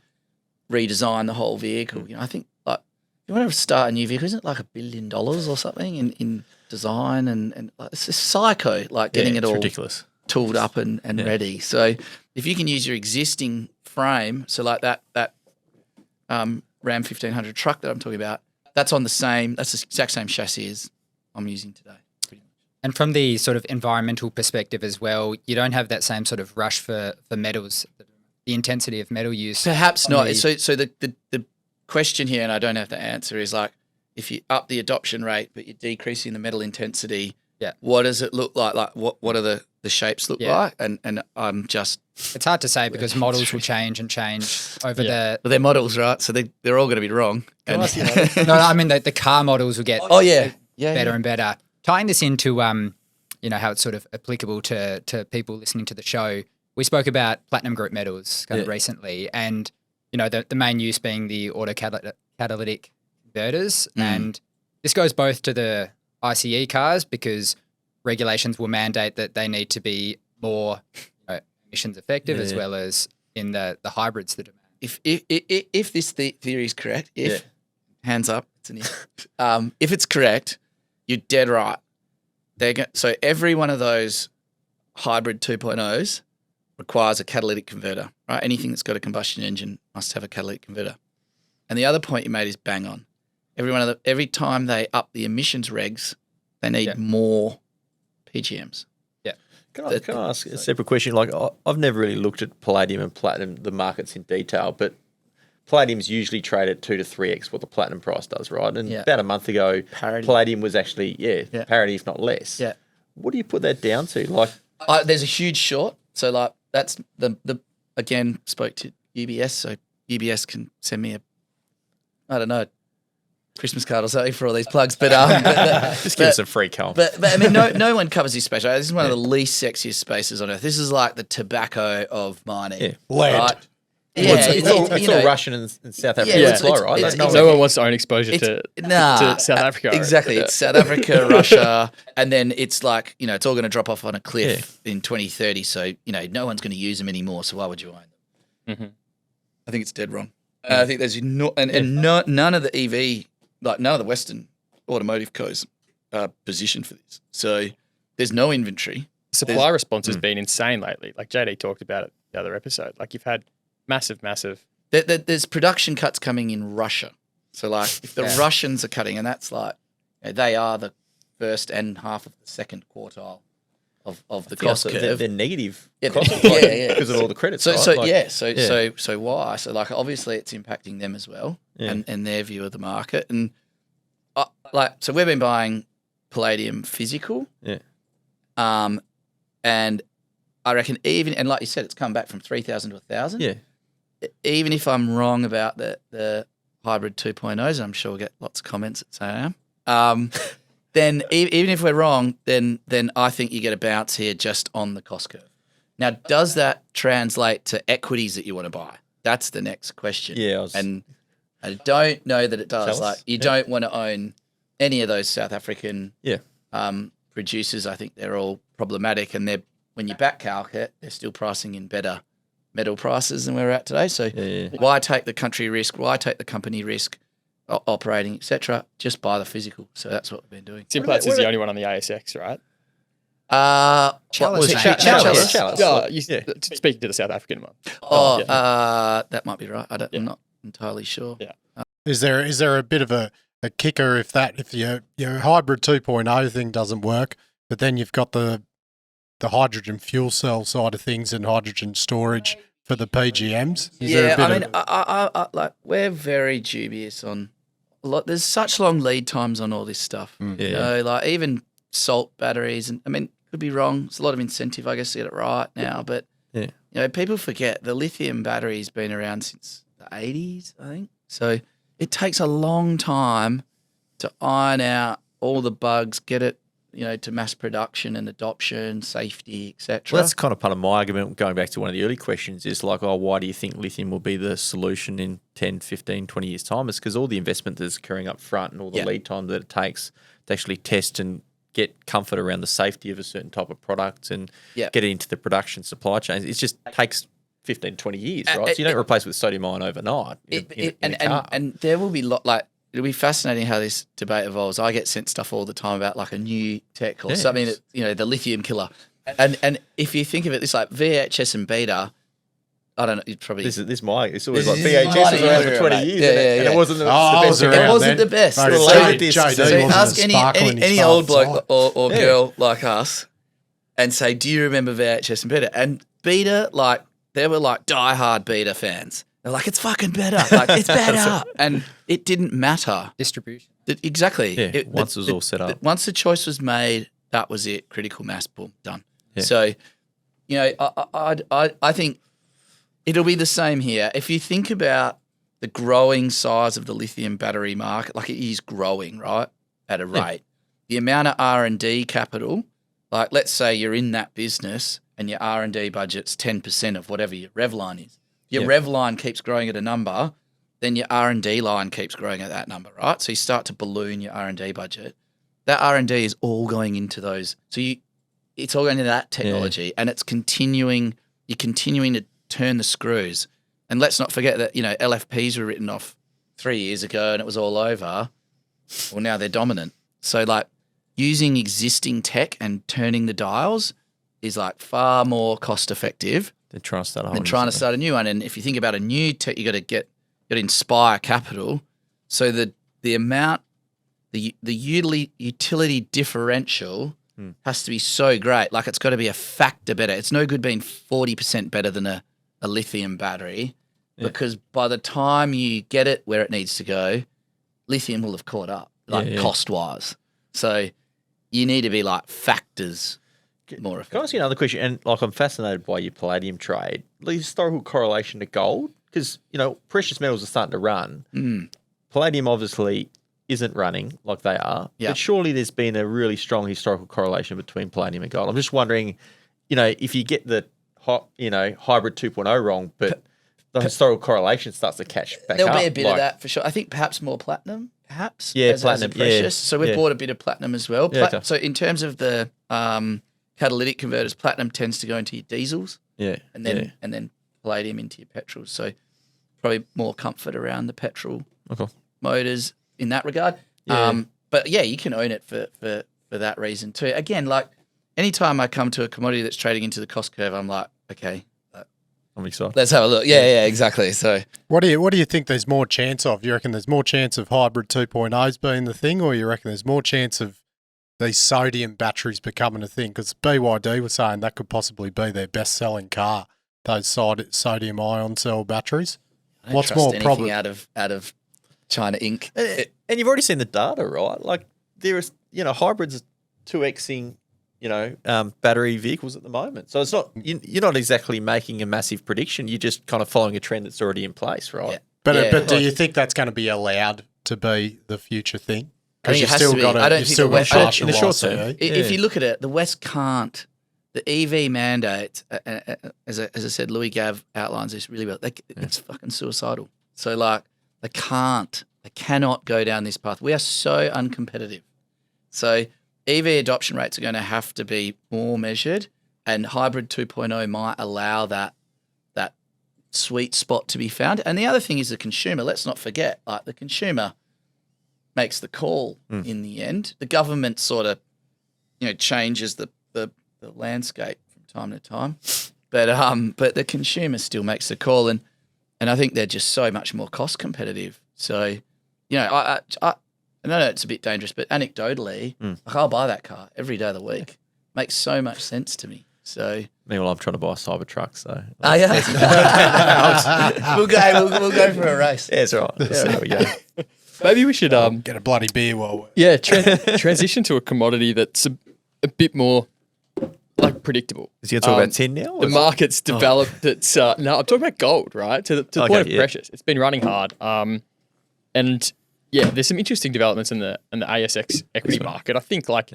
redesign the whole vehicle. I think like you want to start a new vehicle, isn't it like $1 billion or something in design and like, it's just psycho, like getting it all ridiculous. Tooled up and ready. So if you can use your existing frame, so like that Ram 1500 truck that I'm talking about, that's the exact same chassis as I'm using today. And from the sort of environmental perspective as well, you don't have that same sort of rush for metals, the intensity of metal use. Perhaps not. So the question here, and I don't have the answer, is like if you up the adoption rate but you're decreasing the metal intensity, what does it look like? Like what are the shapes look like? And I'm just... It's hard to say because models will change over the... Well, they're models, right? So they're all going to be wrong. And No, I mean the car models will get better and better. Tying this into how it's sort of applicable to people listening to the show, we spoke about platinum group metals kind of recently, and the main use being the autocatalytic converters, and this goes both to the ICE cars because regulations will mandate that they need to be more emissions effective as well as in the hybrids that are. If this theory is correct, hands up, it's an if it's correct, you're dead right. So every one of those hybrid 2.0s requires a catalytic converter, right? Anything that's got a combustion engine must have a catalytic converter. And the other point you made is bang on. Every time they up the emissions regs, they need more PGMs. Yeah. Can I ask a separate question? Like, I've never really looked at palladium and platinum, the markets in detail, but palladium's usually traded 2 to 3x what the platinum price does, right? And about a month ago, palladium was actually parity, if not less. Yeah. What do you put that down to? Like, there's a huge short. So like that's the again spoke to UBS, so UBS can send me a Christmas card or something for all these plugs, but just give us a free call. But I mean, no one covers this space. Right? This is one of the least sexiest spaces on earth. This is like the tobacco of mining. Yeah. Lead. Right? It's all Russian and South African right? No one wants to own exposure to South Africa. Exactly. It's South Africa, Russia, and then it's like, it's all going to drop off on a cliff in 2030. So, no one's going to use them anymore. So why would you own them? Mm-hmm. I think it's dead wrong. I think there's none of the EV, like none of the Western automotive codes are positioned for this. So there's no inventory. Supply response has been insane lately. Like JD talked about it the other episode. Like you've had massive. There's production cuts coming in Russia. So like if the Russians are cutting, and that's like they are the first and half of the second quartile of the cost curve. They're negative. Because of all the credits. So why? So like obviously it's impacting them as well and their view of the market. And so we've been buying palladium physical. Yeah. And I reckon and like you said, it's come back from 3,000 to 1,000. Yeah. Even if I'm wrong about the hybrid 2.0s, and I'm sure we'll get lots of comments that say I am, then even if we're wrong, then I think you get a bounce here just on the cost curve. Now, does that translate to equities that you want to buy? That's the next question. Yeah. And I don't know that it does. Like you don't want to own any of those South African producers. I think they're all problematic, and when you back calc it, they're still pricing in better metal prices than where we're at today. So why take the country risk? Why take the company risk operating, etc., just buy the physical. So that's what we've been doing. Simplats is the only one on the ASX, right? Chalice. Speaking to the South African one. That might be right. I'm not entirely sure. Yeah. Is there a bit of a kicker if your hybrid 2.0 thing doesn't work, but then you've got the hydrogen fuel cell side of things and hydrogen storage for the PGMs? We're very dubious on a lot. There's such long lead times on all this stuff. You know, like even salt batteries, and I mean, could be wrong. There's a lot of incentive, I guess, to get it right now, but you know, people forget the lithium battery's been around since the 80s, I think. So it takes a long time to iron out all the bugs, get it, you know, to mass production and adoption, safety, etc. Well, that's kind of part of my argument, going back to one of the early questions, is like, why do you think lithium will be the solution in 10, 15, 20 years' time? It's because all the investment that's occurring up front and all the lead time that it takes to actually test and get comfort around the safety of a certain type of product and get it into the production supply chains. It just takes 15, 20 years, right? So you don't replace it with sodium ion overnight. And there will be it'll be fascinating how this debate evolves. I get sent stuff all the time about like a new tech or something that, you know, the lithium killer. And if you think of it, this like VHS and beta, I don't know, it's probably it's always like VHS is around for 20 years, and it wasn't the best. It wasn't the best. So ask any old bloke or girl like us and say, do you remember VHS and beta? And beta, like, they were like diehard beta fans. They're like, it's fucking better. Like, it's better. And it didn't matter. Distribution. Exactly. Yeah, once it was all set up. Once the choice was made, that was it. Critical mass, boom, done. Yeah. So, you know, I think it'll be the same here. If you think about the growing size of the lithium battery market, like it is growing, right, at a rate. The amount of R&D capital, like let's say you're in that business and your R&D budget's 10% of whatever your rev line is. Your rev line keeps growing at a number, then your R&D line keeps growing at that number, right? So you start to balloon your R&D budget. That R&D is all going into those. So it's all going into that technology, and it's continuing. You're continuing to turn the screws. And let's not forget that, you know, LFPs were written off 3 years ago and it was all over. Well, now they're dominant. So like using existing tech and turning the dials is like far more cost effective than trying to start a new one. And if you think about a new tech, you got to inspire capital. So the amount, the utility differential has to be so great. Like it's got to be a factor better. It's no good being 40% better than a lithium battery because by the time you get it where it needs to go, lithium will have caught up, cost wise. So you need to be like factors more effective. Can I ask you another question? And like, I'm fascinated by your palladium trade, the historical correlation to gold, because, you know, precious metals are starting to run. Palladium obviously isn't running like they are, but surely there's been a really strong historical correlation between palladium and gold. I'm just wondering, you know, if you get the hybrid 2.0 wrong, but the historical correlation starts to catch back There'll up. be a bit of that for sure. I think perhaps more platinum, perhaps. Platinum, as precious. So we bought a bit of platinum as well. So in terms of the catalytic converters, platinum tends to go into your diesels. And then palladium into your petrols. So probably more comfort around the petrol motors in that regard. But yeah, you can own it for that reason too. Again, like anytime I come to a commodity that's trading into the cost curve, I'm like, okay, I'm excited. Let's have a look. Yeah, exactly. So what do you think there's more chance of? You reckon there's more chance of hybrid 2.0s being the thing, or you reckon there's more chance of these sodium batteries becoming a thing? Because BYD was saying that could possibly be their best-selling car, those sodium ion cell batteries. What's more probable out of China Inc. And you've already seen the data, right? Like there is, hybrids 2xing, battery vehicles at the moment. So it's not you're not exactly making a massive prediction. You're just kind of following a trend that's already in place, right? Yeah. But do you think that's going to be allowed to be the future thing? Because you've still got in the short term. If you look at it, the West can't. The EV mandate, as I said, Louis Gav outlines this really well. It's fucking suicidal. So like they cannot go down this path. We are so uncompetitive. So EV adoption rates are going to have to be more measured, and hybrid 2.0 might allow that sweet spot to be found. And the other thing is the consumer. Let's not forget, like the consumer makes the call in the end. The government sort of, changes the landscape from time to time, but the consumer still makes the call, and I think they're just so much more cost competitive. So, I know it's a bit dangerous, but anecdotally, I'll buy that car every day of the week. Makes so much sense to me. So, meanwhile, I'm trying to buy a Cybertruck. So, we'll go for a race. Yeah, that's right. There we go. Maybe we should Get a bloody beer while transition to a commodity that's a bit more like predictable. Is he going to talk about tin now? The market's developed. It's no, I'm talking about gold, right? To the point of precious. It's been running hard. And yeah, there's some interesting developments in the ASX equity market. I think, like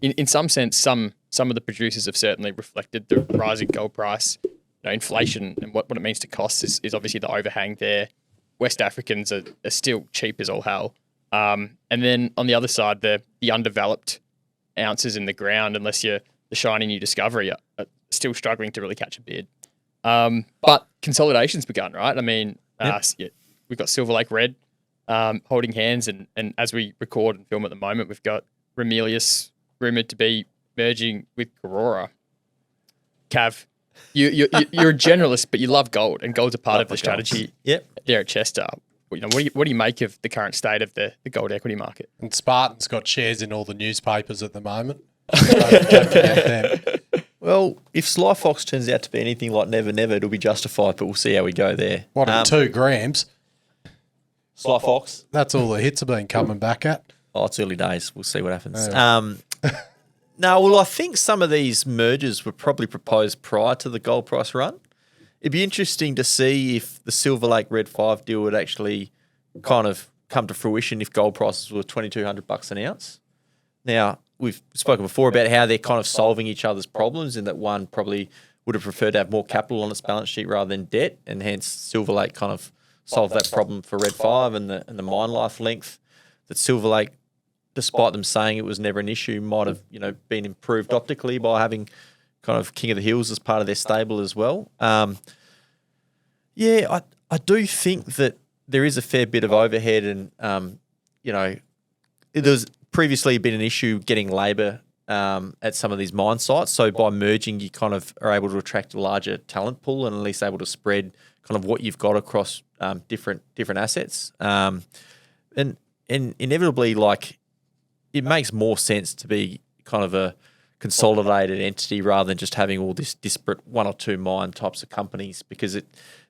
in some sense, some of the producers have certainly reflected the rising gold price. Inflation and what it means to costs is obviously the overhang there. West Africans are still cheap as all hell. And then on the other side, the undeveloped ounces in the ground, unless you're the shiny new discovery, are still struggling to really catch a bid. But consolidation's begun, right? I mean, we've got Silver Lake Red holding hands, and as we record and film at the moment, we've got Ramelius rumoured to be merging with Karora. Cav, you're a generalist, but you love gold, and gold's a part of the strategy there at Chester. What do you make of the current state of the gold equity market? And Spartan's got shares in all the newspapers at the moment. Don't forget them. Well, if Sly Fox turns out to be anything like Never Never, it'll be justified, but we'll see how we go there. What, at 2 grams? Sly Fox? That's all the hits have been coming back at. Oh, it's early days. We'll see what happens. Yeah. No, well, I think some of these mergers were probably proposed prior to the gold price run. It'd be interesting to see if the Silver Lake Red 5 deal would actually kind of come to fruition if gold prices were $2,200 an ounce. Now, we've spoken before about how they're kind of solving each other's problems, in that one probably would have preferred to have more capital on its balance sheet rather than debt, and hence Silver Lake kind of solved that problem for Red 5 and the mine life length that Silver Lake, despite them saying it was never an issue, might have been improved optically by having kind of King of the Hills as part of their stable as well. I do think that there is a fair bit of overhead, and there's previously been an issue getting labour at some of these mine sites. So by merging, you kind of are able to attract a larger talent pool and at least able to spread kind of what you've got across different assets. And inevitably, like, it makes more sense to be kind of a consolidated entity rather than just having all this disparate one or two mine types of companies, because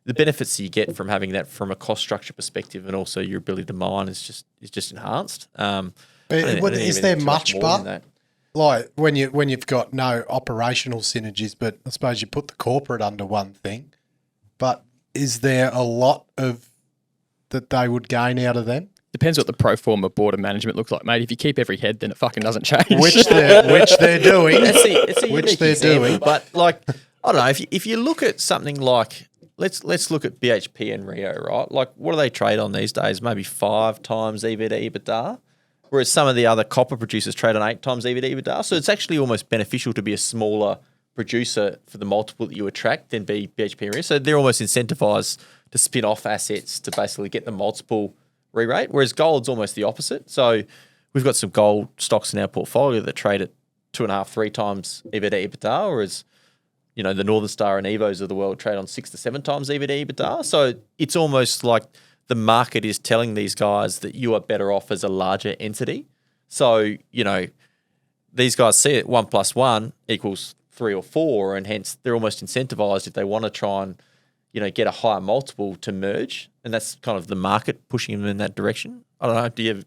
the benefits that you get from having that from a cost structure perspective and also your ability to mine is just enhanced. Is there much, but like when you've got no operational synergies, but I suppose you put the corporate under one thing, but is there a lot of that they would gain out of them? Depends what the pro forma board of management looks like, mate. If you keep every head, then it fucking doesn't change. Which they're doing. It's a which they're example, doing. But like, I don't know, if you look at something like, let's look at BHP and Rio, right? Like, what do they trade on these days? Maybe 5 times EBITDA, whereas some of the other copper producers trade on 8 times EBITDA. So it's actually almost beneficial to be a smaller producer for the multiple that you attract than be BHP and Rio. So they're almost incentivized to spin off assets to basically get the multiple re-rate, whereas gold's almost the opposite. So we've got some gold stocks in our portfolio that trade at 2.5-3 times EBITDA, whereas the Northern Star and Evos of the world trade on 6 to 7 times EBITDA. So it's almost like the market is telling these guys that you are better off as a larger entity. So these guys see it 1 + 1 equals 3 or 4, and hence they're almost incentivized if they want to try and get a higher multiple to merge, and that's kind of the market pushing them in that direction. I don't know. Do you have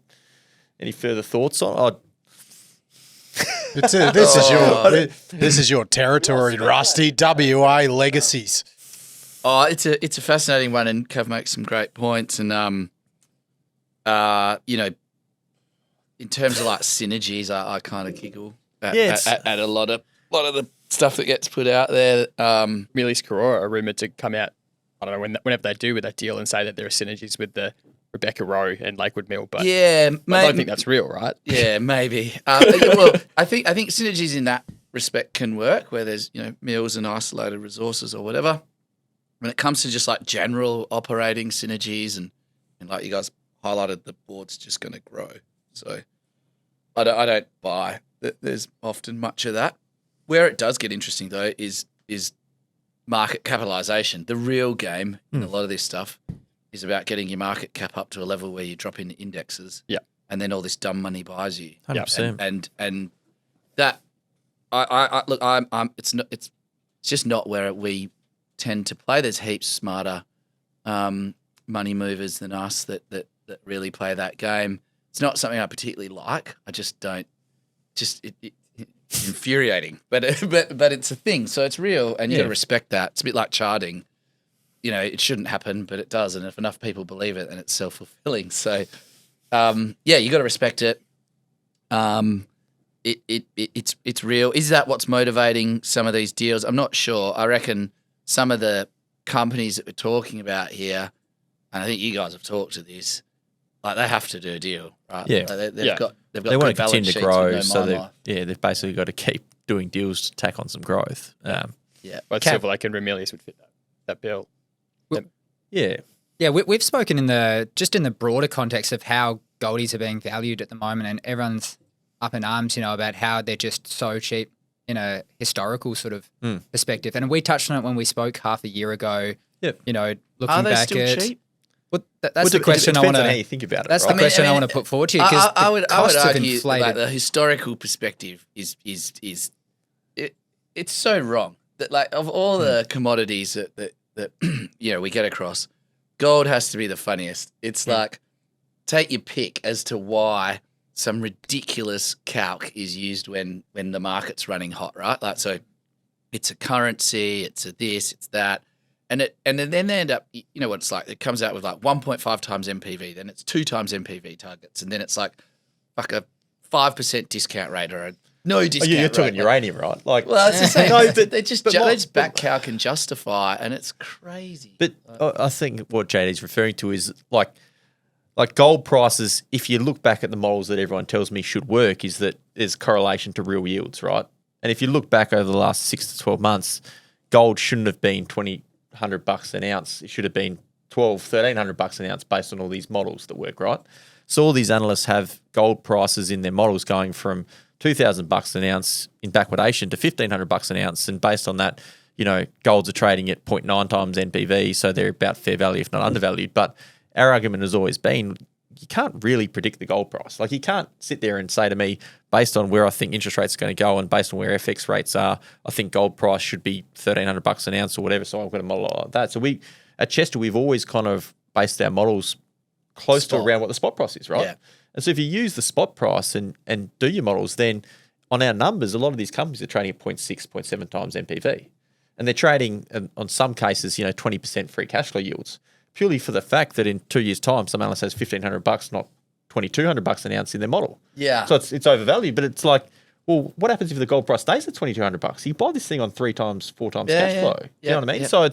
any further thoughts on? This is your territory, Rusty. WA legacies. Oh, it's a fascinating one, and Kev makes some great points. And in terms of like synergies, I kind of giggle at a lot of the stuff that gets put out there. Mealy's Karora are rumoured to come out, I don't know, whenever they do with that deal, and say that there are synergies with the Rebecca Rowe and Lakewood Mill. But I don't think that's real, right? Yeah, maybe. Well, I think synergies in that respect can work, where there's mills and isolated resources or whatever. When it comes to just like general operating synergies and like you guys highlighted the board's just going to grow. So I don't buy that there's often much of that. Where it does get interesting, though, is market capitalisation. The real game in a lot of this stuff is about getting your market cap up to a level where you drop into indexes. Yeah. And then all this dumb money buys you. 100%. And that I look, it's just not where we tend to play. There's heaps smarter money movers than us that really play that game. It's not something I particularly like. I just don't. It's infuriating, but it's a thing. So it's real, and you got to respect that. It's a bit like charting. You know, it shouldn't happen, but it does. And if enough people believe it, then it's self-fulfilling. So, you got to respect it. It's real. Is that what's motivating some of these deals? I'm not sure. I reckon some of the companies that we're talking about here, and I think you guys have talked to this, like they have to do a deal, right? Yeah. Like they want to continue to grow, so they've basically got to keep doing deals to tack on some growth. But Silver Lake and Ramelius would fit that bill. Yeah. Yeah, we've spoken in the broader context of how goldies are being valued at the moment, and everyone's up in arms, about how they're just so cheap in a historical sort of perspective. And we touched on it when we spoke half a year ago. Yep. Looking Are they back still at cheap? well, that's the question I want to. How you think about it. That's right? the question I want to put forward to you, because I would argue inflated. like the historical perspective is it's so wrong that like of all the commodities that we get across, gold has to be the funniest. It's like take your pick as to why some ridiculous calc is used when the market's running hot, right? Like so, it's a currency, it's a this, it's that. And then they end up, you know what it's like? It comes out with like 1.5 times MPV, then it's 2 times MPV targets, and then it's like a 5% discount rate or a no discount You're rate. talking uranium, right? Like, Well, that's the same. No, but they just back calc and justify, and it's crazy. But I think what JD's referring to is like gold prices. If you look back at the models that everyone tells me should work, is that there's correlation to real yields, right? And if you look back over the last 6 to 12 months, gold shouldn't have been $2,100 an ounce. It should have been $1,300 an ounce based on all these models that work, right? So all these analysts have gold prices in their models going from $2,000 an ounce in backwardation to $1,500 an ounce, and based on that, golds are trading at 0.9 times NPV, so they're about fair value, if not undervalued. But our argument has always been you can't really predict the gold price. Like you can't sit there and say to me, based on where I think interest rates are going to go and based on where FX rates are, I think gold price should be $1,300 an ounce or whatever. So I've got a model like that. So at Chester, we've always kind of based our models close to around what the spot price is, right? Yeah. And so if you use the spot price and do your models, then on our numbers, a lot of these companies are trading at 0.6, 0.7 times MPV. And they're trading, on some cases, 20% free cash flow yields, purely for the fact that in 2 years' time, some analyst has $1,500, not $2,200 an ounce in their model. Yeah. So it's overvalued, but it's like, well, what happens if the gold price stays at $2,200? You buy this thing on 3 times, 4 times cash flow. You know what I mean? So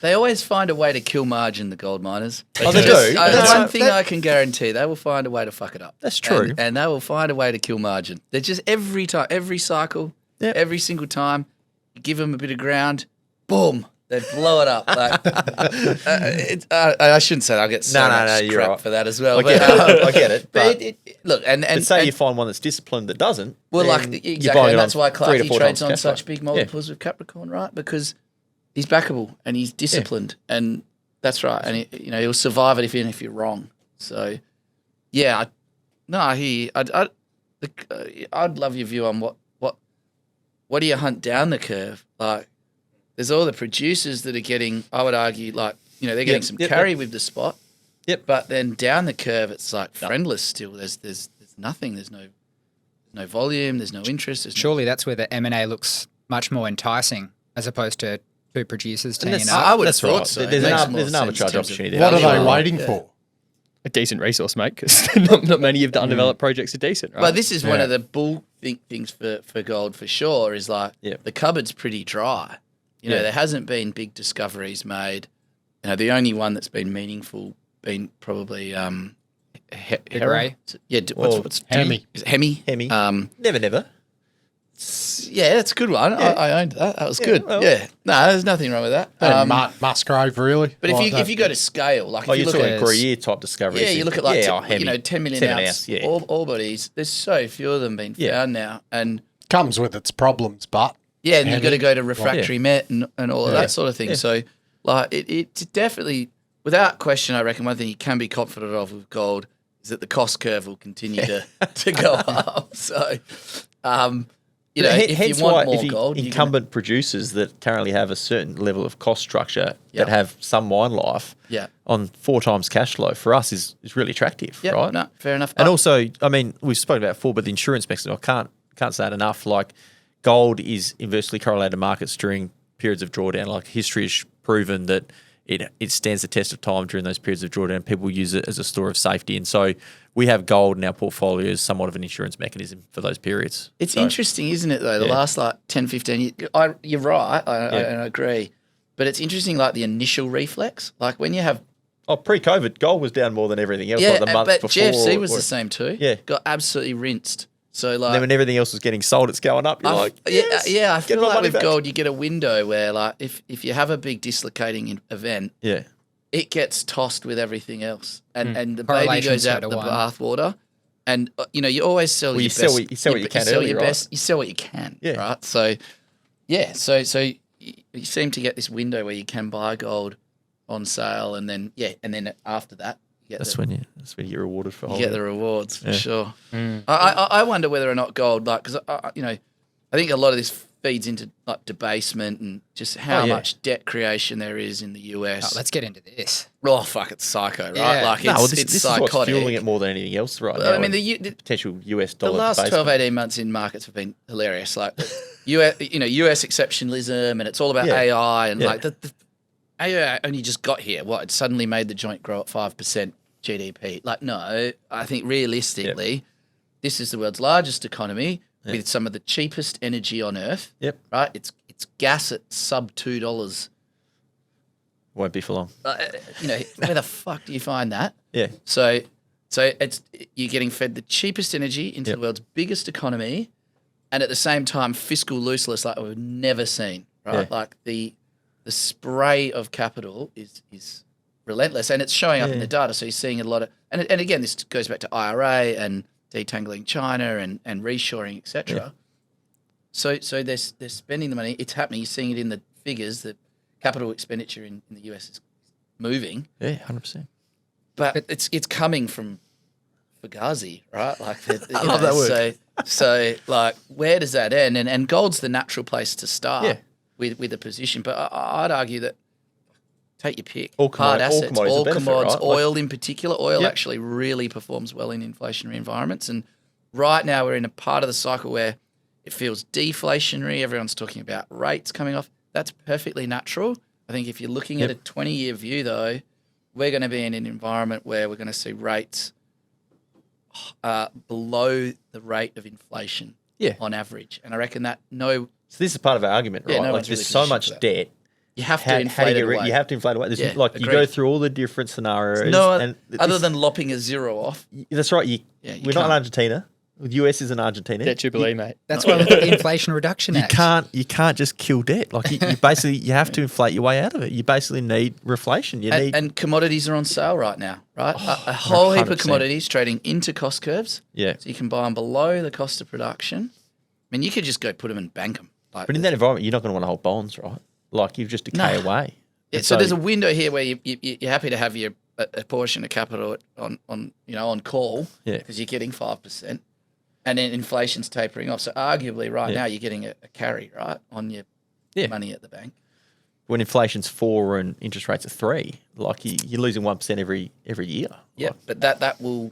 they always find a way to kill margin, the gold miners. They do. That's one thing I can guarantee. They will find a way to fuck it up. That's true. And they will find a way to kill margin. They're just every time, every cycle, every single time, you give them a bit of ground, boom, they blow it up. Like, I shouldn't say that. I'll get so much crap for that as well. I get it. But look, and say you find one that's disciplined that doesn't. Well, exactly, and that's why Clarkey trades on such big multiples with Capricorn, right? Because he's backable and he's disciplined, and that's right. And he'll survive it even if you're wrong. So, I'd love your view on what do you hunt down the curve? Like, there's all the producers that are getting, I would argue, they're getting some carry with the spot. Yep. But then down the curve, it's like friendless still. There's nothing. There's no volume. There's no interest. Surely that's where the M&A looks much more enticing as opposed to two producers teaming up. I would have thought so. There's an arbitrage opportunity there. What are they waiting for? A decent resource, mate, because not many of the undeveloped projects are decent, right? But this is one of the bull things for gold for sure is the cupboard's pretty dry. There hasn't been big discoveries made. The only one that's been meaningful been probably Hera. What's Hemi. Is it Hemi? Hemi. Never. Yeah, that's a good one. Yeah. I owned that. That was good. well. Yeah. No, there's nothing wrong with that. Musgrave, really. But Like if you go to scale, like if you you're look talking at Gruyere type discoveries. yeah, you look at like heavy. 10 million 7 ounce yeah. ore bodies. There's so few of them being found now, and comes with its problems, but yeah, and you've got to go to refractory met and all of that sort of thing. Yeah. So like it's definitely without question, I reckon one thing you can be confident of with gold is that the cost curve will continue to go up. So you know, if hence you want why more if gold, incumbent producers that currently have a certain level of cost structure Yep. that have some mine life Yeah. on 4 times cash flow for us is really attractive, yeah, right? no, fair enough. And also, I mean, we've spoken about it before, but the insurance mechanism, I can't say it enough. Like, gold is inversely correlated to markets during periods of drawdown. Like, history has proven that it stands the test of time during those periods of drawdown. People use it as a store of safety. And so we have gold in our portfolio as somewhat of an insurance mechanism for those periods. It's interesting, isn't it, though? The last, 10, 15 years, you're right, I agree. But it's interesting, like, the initial reflex. Like, when you have... Pre-COVID, gold was down more than everything else. like the month but before. GFC was the same too. Yeah. Got absolutely rinsed. So, like... then when everything else was getting sold, it's going up. You're like, yes, I feel like with back. gold, you get a window where, like, if you have a big dislocating event, Yeah. it gets tossed with everything else. And the baby Correlation's goes out the 2 to 1. bathwater. And, you always sell your you best. sell what you can early, right? You sell what you can, Yeah. right? So, yeah, so you seem to get this window where you can buy gold on sale, and then after that, you get when you get rewarded for you holding. get the rewards for Yeah. sure. I wonder whether or not gold, like, because I think a lot of this feeds into like debasement and just how much debt creation there is in the US. Oh, let's get into this. Oh fuck, it's psycho, right? Yeah. Like This it's is psychotic. what's fueling it more than anything else right now. I mean, and the potential US the dollar last debasement. 12, 18 months in markets have been hilarious. Like US exceptionalism, and it's all about Yeah. AI, and Yeah. like the AI only just got here. What, it suddenly made the joint grow at 5% GDP? Like, no, I think realistically, this is the world's largest economy with some of the cheapest energy on earth. Yep. Right? It's gas at sub $2. Won't be for long. Where the fuck do you find that? Yeah. So it's you're getting fed the cheapest energy into the world's biggest economy, and at the same time fiscal looseness like we've never seen. Right, Yeah. like the spray of capital is relentless, and it's showing up in the data. So you're seeing a lot of, and again, this goes back to IRA and detangling China and reshoring, etc. Yeah. So they're spending the money. It's happening. You're seeing it in the figures that capital expenditure in the US is moving. Yeah, 100%. But it's coming from Fugazi, right? Like I love that word. So like, where does that end? And gold's the natural place to start with a position. But I'd argue that take your pick. All Hard assets, all all commodities, commodities, right? oil in particular. Oil Yep. actually really performs well in inflationary environments. And right now we're in a part of the cycle where it feels deflationary. Everyone's talking about rates coming off. That's perfectly natural. I think if you're looking at a 20-year view, though, we're going to be in an environment where we're going to see rates below the rate of inflation on average. And I reckon that So this is part of our argument, right? Yeah, no like one's there's really so positioned much for that. debt. you have How to do inflate you it away. You have to inflate it away. There's Yeah, like you agreed. go through all the different scenarios. No, and other this- than lopping a zero off. that's right. You We're not in can't. Argentina. The US is in Argentina. Debt Jubilee, mate. That's why we've got the Inflation Reduction You Act. can't just kill debt. Like you basically you have to inflate your way out of it. You basically need reflation. You need And commodities are on sale right now, right? a whole heap of 100%. commodities trading into cost curves. yeah. So you can buy them below the cost of production. I mean, you could just go put them and bank them. Like, But in that environment, you're not going to want to hold bonds, right? Like you've just decay No. away. yeah, And so there's a window here where you're happy to have a portion of capital on call Yeah. because you're getting 5%. And then inflation's tapering off. So arguably right now you're getting a carry, right, on your money at the bank. when inflation's 4 and interest rates are 3, like you're losing 1% every year. Yeah, Like, but that will,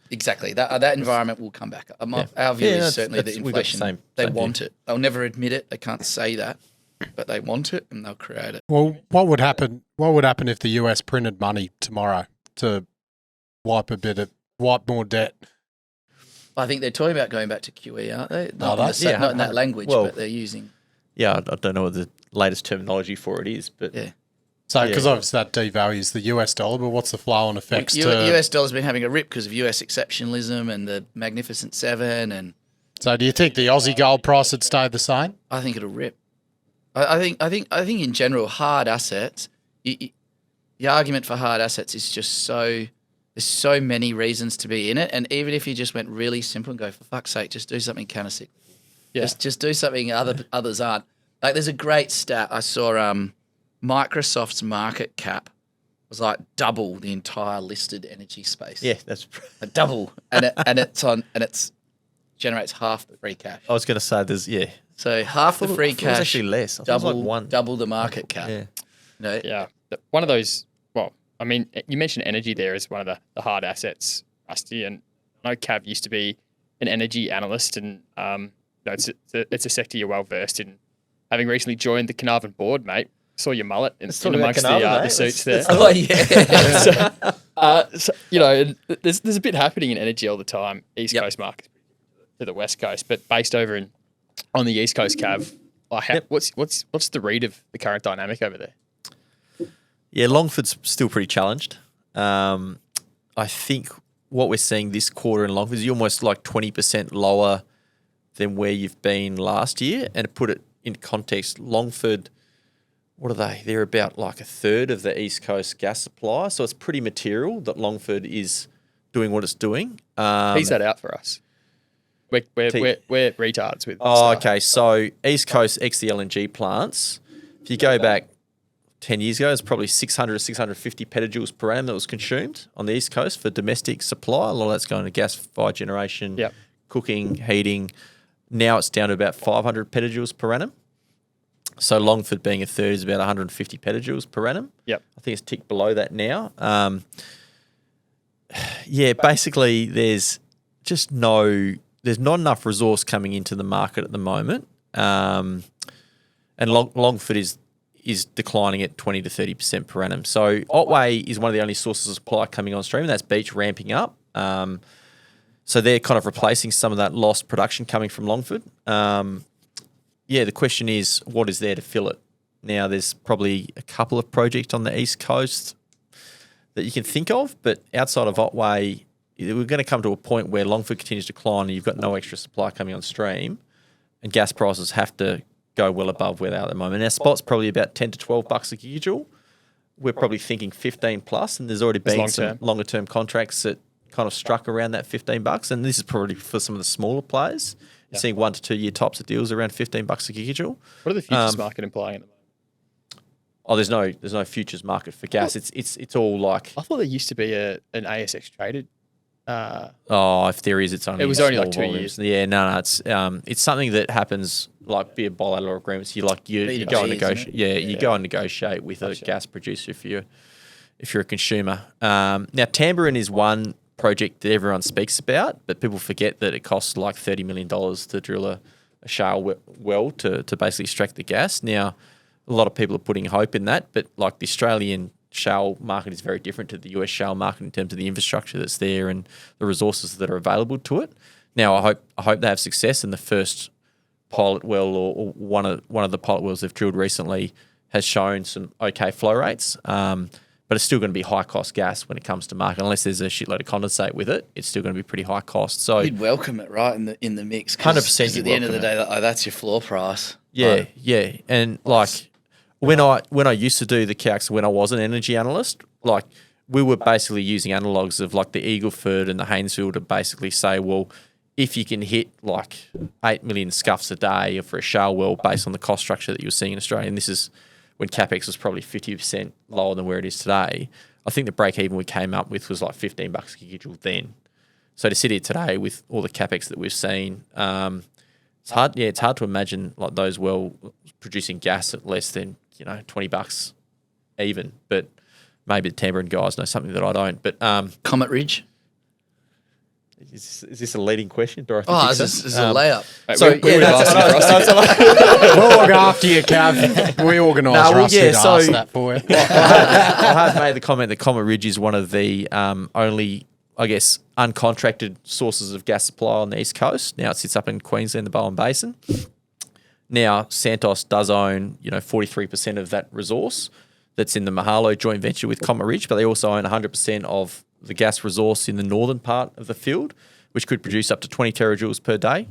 exactly. That environment will come back. Our view is certainly that we've got the inflation, same they view. want it. They'll never admit it. They can't say that, but they want it and they'll create it. Well, what would happen? What would happen if the US printed money tomorrow to wipe more debt? I think they're talking about going back to QE, aren't they? No, Not in that 100%. language, Well, but they're using. Yeah, I don't know what the latest terminology for it is, but Yeah. So, because obviously that devalues the US dollar, but what's the flow-on effects to? US dollar's been having a rip because of US exceptionalism and the Magnificent Seven and So do you think the Aussie gold price would stay the same? I think it'll rip. I think in general, hard assets. The argument for hard assets is just so. There's so many reasons to be in it, and even if you just went really simple and go, for fuck's sake, just do something countercyclical. Yeah. Just do something others aren't. Like, there's a great stat I saw. Microsoft's market cap was like double the entire listed energy space. Yeah, that's a double, and it's generates half the free cash. I was going to say So half the free cash, actually less. Double the market cap. Yeah. Yeah. One of those, well, I mean, you mentioned energy there as one of the hard assets, Rusty, and I know Cav used to be an energy analyst, and it's a sector you're well versed in. Having recently joined the Carnarvon board, mate, saw your mullet in amongst the suits there. Oh, yeah. So, there's a bit happening in energy all the time. East Coast markets to the West Coast, but based over on the East Coast, Cav, what's the read of the current dynamic over there? Yeah, Longford's still pretty challenged. I think what we're seeing this quarter in Longford is you're almost like 20% lower than where you've been last year. And to put it in context, Longford, what are they? They're about like a third of the East Coast gas supply. So it's pretty material that Longford is doing what it's doing. Tease that out for us. We're retards with stuff. Okay. So East Coast ex the LNG plants, if you go back 10 years ago, it's probably 600 to 650 petajoules per annum that was consumed on the East Coast for domestic supply. A lot of that's going to gas-fired generation, cooking, heating. Now it's down to about 500 petajoules per annum. So Longford being a third is about 150 petajoules per annum. Yep. I think it's ticked below that now. Basically there's not enough resource coming into the market at the moment. And Longford is declining at 20 to 30% per annum. So Otway is one of the only sources of supply coming on stream, and that's Beach ramping up. So they're kind of replacing some of that lost production coming from Longford. The question is, what is there to fill it? Now, there's probably a couple of projects on the East Coast that you can think of, but outside of Otway, we're going to come to a point where Longford continues to decline and you've got no extra supply coming on stream, and gas prices have to go well above where they are at the moment. Our spot's probably about $10 to $12 a gigajoule. We're probably thinking 15 plus, and there's already been some longer term contracts that kind of struck around that $15, and this is probably for some of the smaller players. You're seeing 1 to 2 year tops of deals around $15 a gigajoule. What are the futures market implying at the moment? There's no futures market for gas. It's all like, I thought there used to be an ASX traded. If there is, it's only only like 2 volumes. Yeah, no, it's something that happens like via bilateral agreements. You go and negotiate. Yeah, you go and negotiate with a gas producer if you're a consumer. Now Tambourine is one project that everyone speaks about, but people forget that it costs like $30 million to drill a shale well to basically extract the gas. Now, a lot of people are putting hope in that, but like the Australian shale market is very different to the US shale market in terms of the infrastructure that's there and the resources that are available to it. Now, I hope they have success, and the first pilot well or one of the pilot wells they've drilled recently has shown some okay flow rates. But it's still going to be high cost gas when it comes to market. Unless there's a shitload of condensate with it, it's still going to be pretty high cost. So you'd welcome it, right, in the mix. 100%. At the end of the day, that's your floor price. Yeah, and like when I used to do the calcs when I was an energy analyst, like we were basically using analogs of like the Eagleford and the Haynesville to basically say, well, if you can hit like 8 million scuffs a day for a shale well based on the cost structure that you were seeing in Australia, and this is when CapEx was probably 50% lower than where it is today, I think the break even we came up with was like $15 a gigajoule then. So to sit here today with all the CapEx that we've seen, it's hard to imagine like those well producing gas at less than, $20 even. But maybe the Tambourine guys know something that I don't. But Comet Ridge. Is this a leading question, Dorothy? This is a layup. We'll look after you, Cav. We organise Rusty to ask that for you. I have made the comment that Comet Ridge is one of the only, I guess, uncontracted sources of gas supply on the East Coast. Now it sits up in Queensland, the Bowen Basin. Now Santos does own, 43% of that resource that's in the Mahalo joint venture with Comet Ridge, but they also own 100% of the gas resource in the northern part of the field, which could produce up to 20 terajoules per day.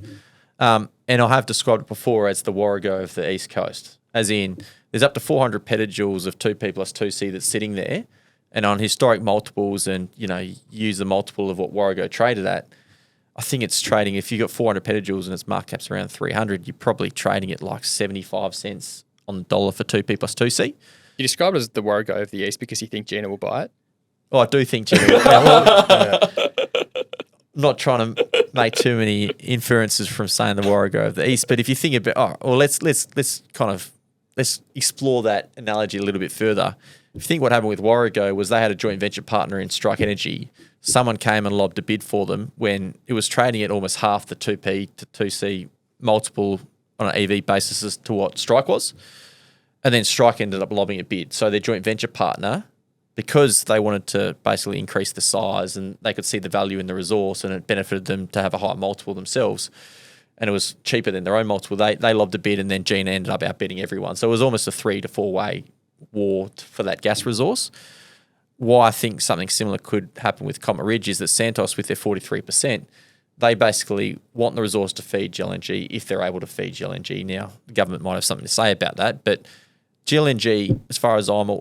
And I have described it before as the Warrego of the East Coast, as in there's up to 400 petajoules of 2P plus 2C that's sitting there. And on historic multiples and, use the multiple of what Warrego traded at, I think it's trading, if you've got 400 petajoules and its market cap's around 300, you're probably trading at like 75 cents on the dollar for 2P plus 2C. You describe it as the Warrego of the East because you think Gina will buy it? Oh, I do think Gina will. Not trying to make too many inferences from saying the Warrego of the East, but if you think about, let's explore that analogy a little bit further. If you think what happened with Warrego was they had a joint venture partner in Strike Energy. Someone came and lobbed a bid for them when it was trading at almost half the 2P to 2C multiple on an EV basis as to what Strike was. And then Strike ended up lobbing a bid. So their joint venture partner, because they wanted to basically increase the size and they could see the value in the resource and it benefited them to have a higher multiple themselves, and it was cheaper than their own multiple, they lobbed a bid and then Gina ended up outbidding everyone. So it was almost a 3 to 4 way war for that gas resource. Why I think something similar could happen with Comet Ridge is that Santos, with their 43%, they basically want the resource to feed GLNG if they're able to feed GLNG. Now, the government might have something to say about that, but GLNG, as far as my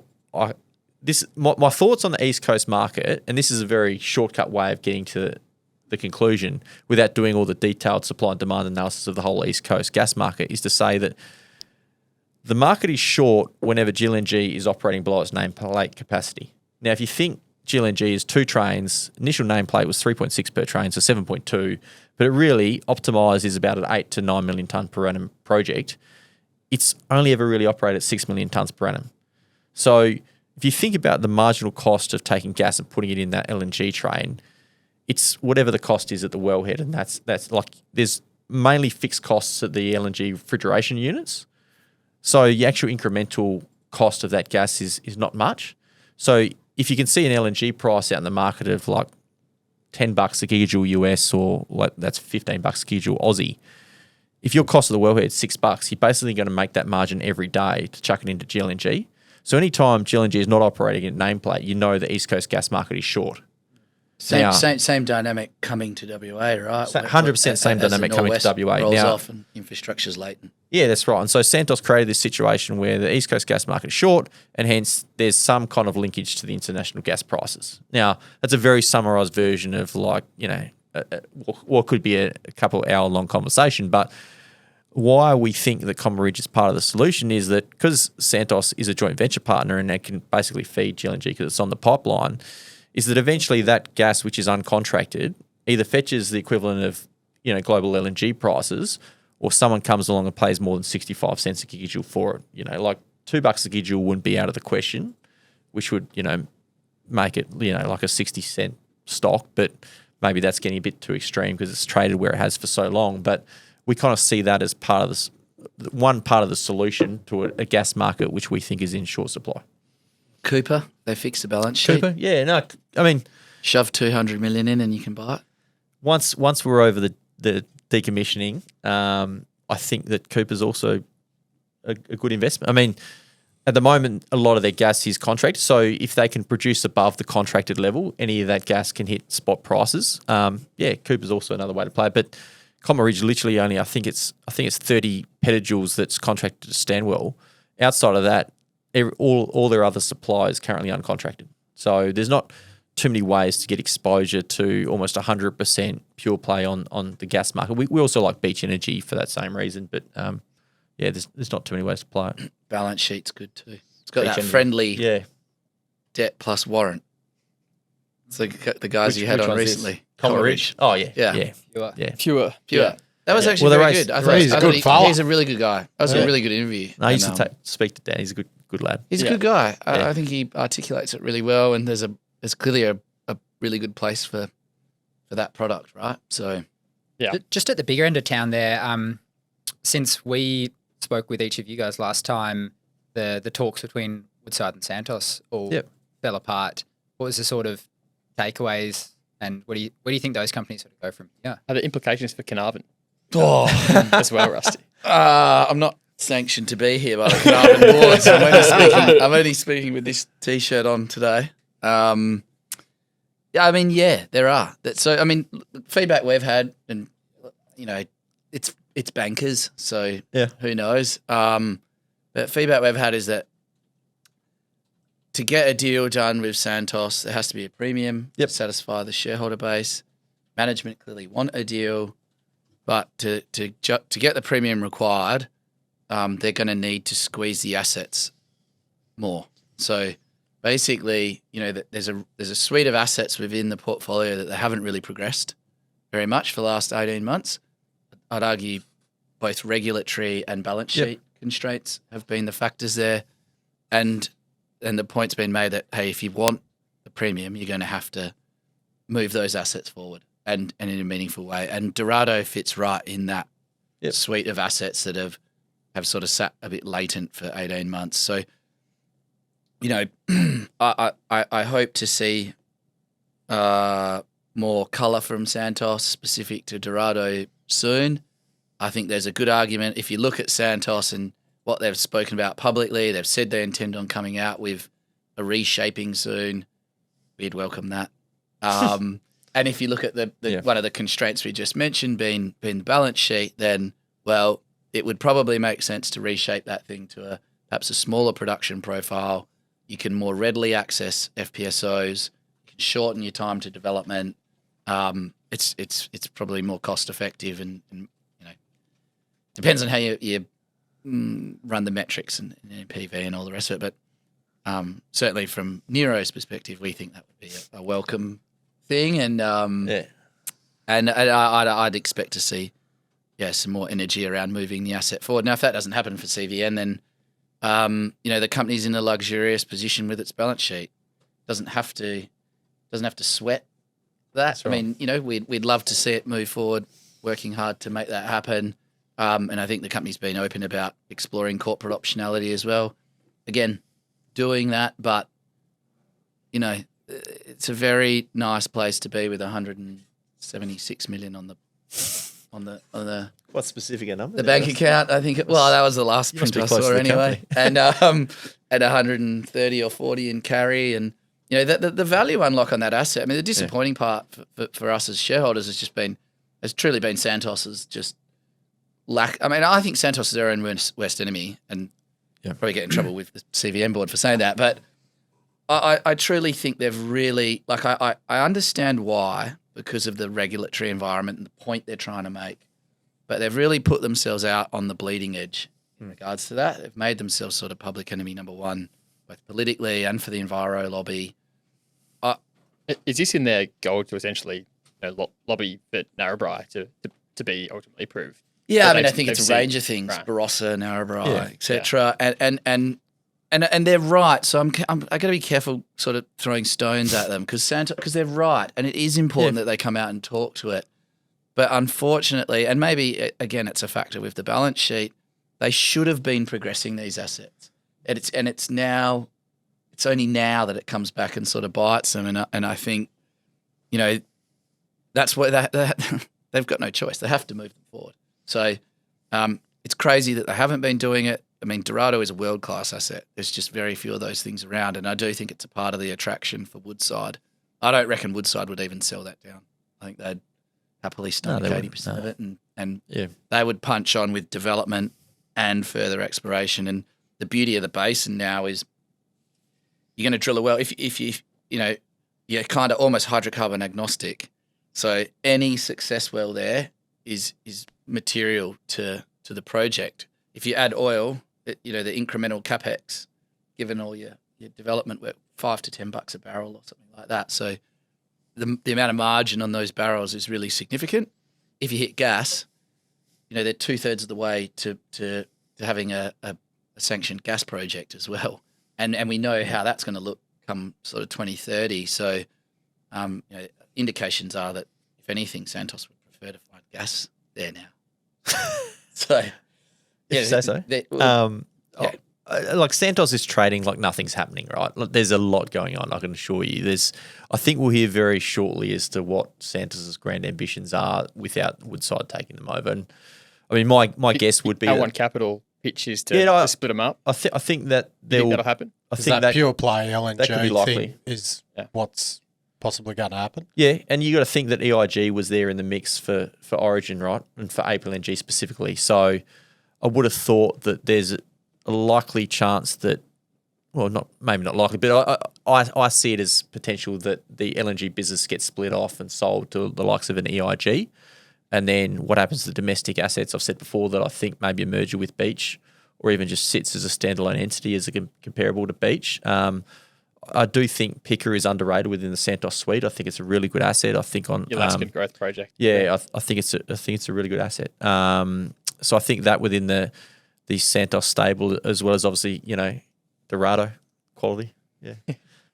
thoughts on the East Coast market, and this is a very shortcut way of getting to the conclusion without doing all the detailed supply and demand analysis of the whole East Coast gas market, is to say that the market is short whenever GLNG is operating below its nameplate capacity. Now, if you think GLNG is 2 trains, initial nameplate was 3.6 per train, so 7.2, but it really optimised is about an 8 to 9 million tonne per annum project. It's only ever really operated at 6 million tonnes per annum. So if you think about the marginal cost of taking gas and putting it in that LNG train, it's whatever the cost is at the wellhead, and that's like there's mainly fixed costs at the LNG refrigeration units. So the actual incremental cost of that gas is not much. So if you can see an LNG price out in the market of like $10 a gigajoule US or like that's $15 a gigajoule Aussie, if your cost of the wellhead is $6, you're basically going to make that margin every day to chuck it into GLNG. So anytime GLNG is not operating at nameplate, you know the East Coast gas market is short. Same dynamic coming to WA, right? 100% same dynamic coming to WA. Rolls off and infrastructure's latent. Yeah, that's right. And so Santos created this situation where the East Coast gas market is short, and hence there's some kind of linkage to the international gas prices. Now, that's a very summarised version of like, what could be a couple hour long conversation, but why we think that Comet Ridge is part of the solution is that because Santos is a joint venture partner and they can basically feed GLNG because it's on the pipeline, is that eventually that gas which is uncontracted either fetches the equivalent of global LNG prices, or someone comes along and pays more than 65 cents a gigajoule for it. Like $2 a gigajoule wouldn't be out of the question, which would make it like a 60-cent stock, but maybe that's getting a bit too extreme because it's traded where it has for so long. But we kind of see that as part of this, one part of the solution to a gas market which we think is in short supply. Cooper, they fixed the balance sheet. Cooper, yeah, no, I mean, shove 200 million in and you can buy it. Once we're over the decommissioning, I think that Cooper's also a good investment. I mean, at the moment, a lot of their gas is contracted, so if they can produce above the contracted level, any of that gas can hit spot prices. Cooper's also another way to play. But Comet Ridge literally only, I think it's 30 petajoules that's contracted to Stanwell. Outside of that, all their other supply is currently uncontracted. So there's not too many ways to get exposure to almost 100% pure play on the gas market. We also like beach energy for that same reason, but there's not too many ways to play it. Balance sheet's good too. It's got that friendly debt plus warrant. It's the guys you had on recently. Comet Ridge. Oh, yeah. Pure. That was actually very good. I thought he's a good fella. He's a really good guy. That was a really good interview. I used to speak to Dan. He's a good lad. He's a good guy. I think he articulates it really well, and there's clearly a really good place for that product, right? So, yeah. Just at the bigger end of town there, since we spoke with each of you guys last time, the talks between Woodside and Santos all fell apart. What was the sort of takeaways, and where do you think those companies sort of go from here? Are there implications for Carnarvon? Oh, as well, Rusty. I'm not sanctioned to be here by the Carnarvon board, so I'm only speaking with this T-shirt on today. There are. So, feedback we've had, and it's it's bankers, so Yeah. who knows? But feedback we've had is that to get a deal done with Santos, there has to be a premium to satisfy the shareholder base. Management clearly want a deal, but to get the premium required, they're going to need to squeeze the assets more. So basically, there's a suite of assets within the portfolio that they haven't really progressed very much for the last 18 months. I'd argue both regulatory and balance sheet constraints have been the factors there. And the point's been made that, hey, if you want the premium, you're going to have to move those assets forward and in a meaningful way. And Dorado fits right in that suite of assets that have sort of sat a bit latent for 18 months. So, I hope to see more colour from Santos specific to Dorado soon. I think there's a good argument. If you look at Santos and what they've spoken about publicly, they've said they intend on coming out with a reshaping soon. We'd welcome that. And if you look at the one of the constraints we just mentioned being the balance sheet, then, well, it would probably make sense to reshape that thing to perhaps a smaller production profile. You can more readily access FPSOs. You can shorten your time to development. It's probably more cost effective and depends on how you run the metrics and PV and all the rest of it. But certainly from Nero's perspective, we think that would be a welcome thing. And I'd expect to see some more energy around moving the asset forward. Now, if that doesn't happen for CVN, then the company's in a luxurious position with its balance sheet. Doesn't have to sweat that. Right. I mean, we'd love to see it move forward, working hard to make that happen. And I think the company's been open about exploring corporate optionality as well. Again, doing that, but it's a very nice place to be with 176 million on the what specific a number? The bank account, I think. That was the last print I saw anyway. And at 130 or 40 in carry, and the value unlock on that asset. I mean, the disappointing part for us as shareholders has truly been Santos's just lack. I mean, I think Santos is their own worst enemy, and probably get in trouble with the CVM board for saying that. But I truly think they've really I understand why, because of the regulatory environment and the point they're trying to make. But they've really put themselves out on the bleeding edge in regards to that. They've made themselves sort of public enemy number one, both politically and for the enviro lobby. Is this in their goal to essentially lobby for Narrabri to be ultimately approved? Yeah, I think it's a range of things, right. Barossa, Narrabri, etc. And they're right. So I got to be careful sort of throwing stones at them because they're right, and it is important that they come out and talk to it. But unfortunately, and maybe again it's a factor with the balance sheet, they should have been progressing these assets, and it's only now that it comes back and sort of bites them. And I think that's where they've got no choice. They have to move them forward. So it's crazy that they haven't been doing it. I mean, Dorado is a world-class asset. There's just very few of those things around, and I do think it's a part of the attraction for Woodside. I don't reckon Woodside would even sell that down. I think they'd happily stomach 80% of it, and they would punch on with development and further exploration. And the beauty of the basin now is you're going to drill a well. If you're kind of almost hydrocarbon agnostic, so any success well there is material to the project. If you add oil, the incremental capex, given all your development work, $5 to $10 a barrel or something like that. So the amount of margin on those barrels is really significant. If you hit gas, they're 2/3 of the way to having a sanctioned gas project as well. And we know how that's going to look come sort of 2030. So indications are that, if anything, Santos would prefer to find gas there now. So... Yeah, say so. Like Santos is trading like nothing's happening, right? Like, there's a lot going on, I can assure you. I think we'll hear very shortly as to what Santos's grand ambitions are without Woodside taking them over. And I mean, my guess would be how One Capital pitches to split them up. I think that that'll happen. I think that pure play LNG that could be likely. thing is what's possibly going to happen. Yeah, and you got to think that EIG was there in the mix for Origin, right, and for APLNG specifically. So I would have thought that there's a likely chance that, well, maybe not likely, but I see it as potential that the LNG business gets split off and sold to the likes of an EIG. And then what happens to the domestic assets? I've said before that I think maybe a merger with Beach, or even just sits as a standalone entity as comparable to Beach. I do think Picker is underrated within the Santos suite. I think it's a really good asset. I think on Alaskan growth project. Yeah, I think it's a really good asset. So I think that within the Santos stable, as well as obviously Dorado quality. Yeah.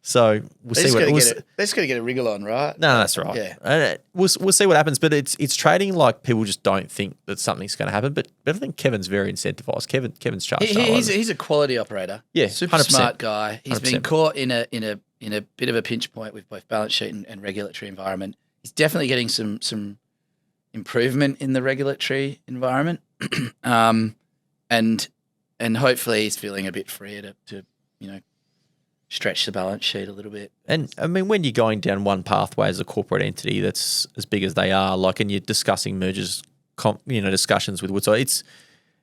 So we'll see what they're just going to get a wriggle on, right? No, that's right. Yeah. We'll see what happens, but it's trading like people just don't think that something's going to happen. But I think Kevin's very incentivized. Kevin's charged. He's a quality operator. Yeah, super 100%. smart guy. He's 100%. been caught in a bit of a pinch point with both balance sheet and regulatory environment. He's definitely getting some improvement in the regulatory environment, and hopefully he's feeling a bit freer to stretch the balance sheet a little bit. And I mean, when you're going down one pathway as a corporate entity that's as big as they are, and you're discussing mergers, discussions with Woodside,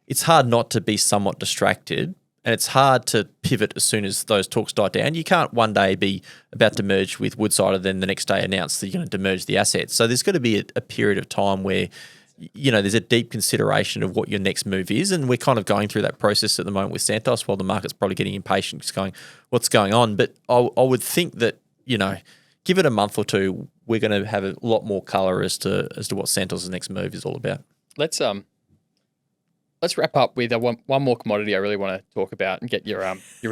it's hard not to be somewhat distracted, and it's hard to pivot as soon as those talks die down. You can't one day be about to merge with Woodside and then the next day announce that you're going to demerge the assets. So there's got to be a period of time where there's a deep consideration of what your next move is, and we're kind of going through that process at the moment with Santos, while the market's probably getting impatient, just going, what's going on? But I would think that, give it a month or two, we're going to have a lot more colour as to what Santos' next move is all about. Let's wrap up with one more commodity I really want to talk about and get your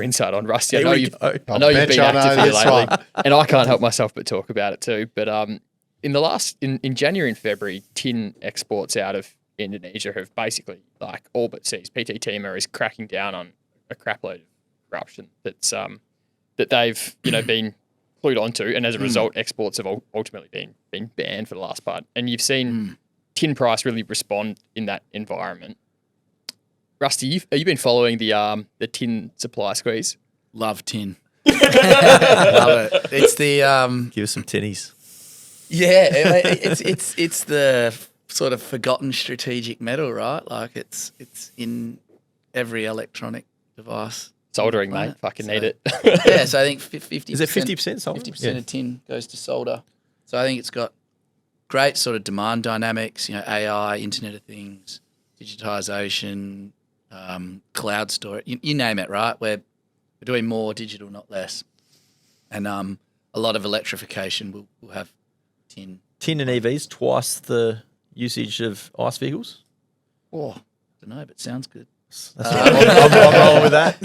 insight on, Rusty. I know you've been active here lately, and I can't help myself but talk about it too. But in January and February, tin exports out of Indonesia have basically all but ceased. PT Timah is cracking down on a crapload of corruption that they've been clued onto, and as a result, exports have ultimately been banned for the last part. And you've seen tin price really respond in that environment. Rusty, have you been following the tin supply squeeze? Love tin. Love it. It's the Give us some tinnies. Yeah, it's the sort of forgotten strategic metal, right? It's in every electronic device. Soldering, mate. Fucking need it. Yeah, so I think 50%. Is it 50% solder? 50% of tin goes to solder. So I think it's got great sort of demand dynamics, AI, Internet of Things, digitization, cloud storage, you name it, right? We're doing more digital, not less. And a lot of electrification will have tin. Tin and EVs, twice the usage of ICE vehicles? Oh, I don't know, but sounds good. I'm rolling with that.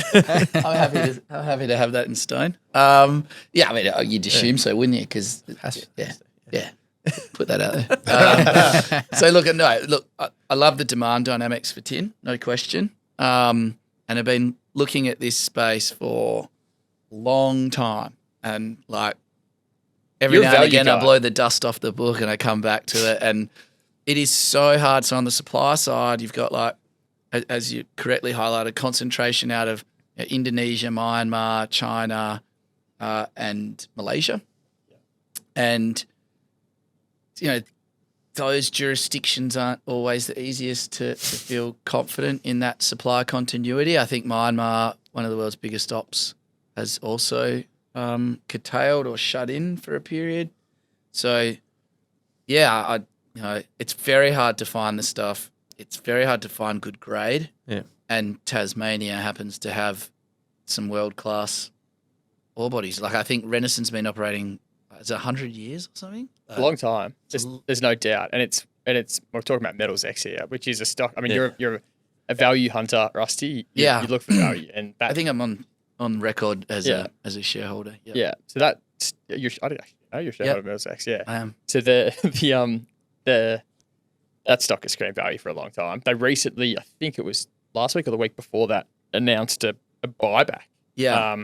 I'm happy to have that in stone. Yeah, I mean, you'd assume so, wouldn't you? Because yeah, put that out there. So look, I love the demand dynamics for tin, no question. And I've been looking at this space for a long time, and every now and again, I blow the dust off the book and I come back to it, and it is so hard. So on the supply side, you've got as you correctly highlighted, concentration out of Indonesia, Myanmar, China, and Malaysia. And, those jurisdictions aren't always the easiest to feel confident in that supply continuity. I think Myanmar, one of the world's biggest ops, has also curtailed or shut in for a period. So, yeah, it's very hard to find the stuff. It's very hard to find good grade. Yeah. And Tasmania happens to have some world-class ore bodies. I think Renaissance has been operating, is it 100 years or something? A long time. There's no doubt. And it's we're talking about Metals X here, which is a stock. I mean, you're a value hunter, Rusty. You look for value. And I think I'm on record as a shareholder. Yeah. Yeah. So I don't actually know you're a shareholder of Metals X. Yeah. I am. So that stock has screamed value for a long time. They recently, I think it was last week or the week before that, announced a buyback. Yeah.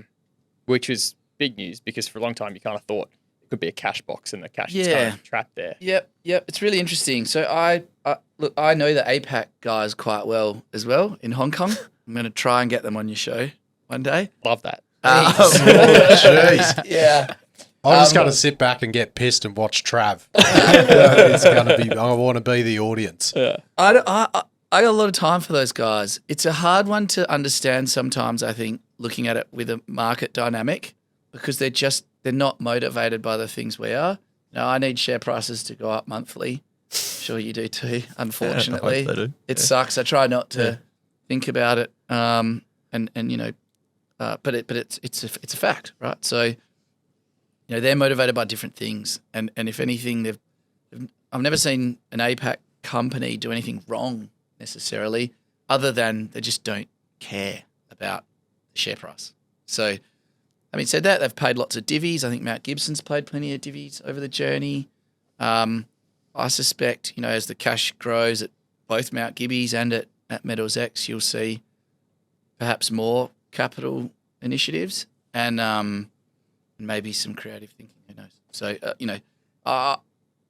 Which was big news because for a long time you kind of thought it could be a cash box and the cash is kind of trapped there. Yep. It's really interesting. So I know the APAC guys quite well as well in Hong Kong. I'm going to try and get them on your show one day. Love that. Jeez. Yeah. I'm just going to sit back and get pissed and watch Trav. It's going to be. I want to be the audience. Yeah. I got a lot of time for those guys. It's a hard one to understand sometimes, I think, looking at it with a market dynamic, because they're not motivated by the things we are. Now, I need share prices to go up monthly. Sure you do too, unfortunately. they do. It sucks. I try not to think about it. But it's a fact, right? So, they're motivated by different things. And if anything, I've never seen an APAC company do anything wrong necessarily, other than they just don't care about the share price. So, having said that, they've paid lots of divvies. I think Mount Gibson's paid plenty of divvies over the journey. I suspect, as the cash grows at both Mount Gibbies and at Metals X, you'll see perhaps more capital initiatives and maybe some creative thinking. Who knows? So, I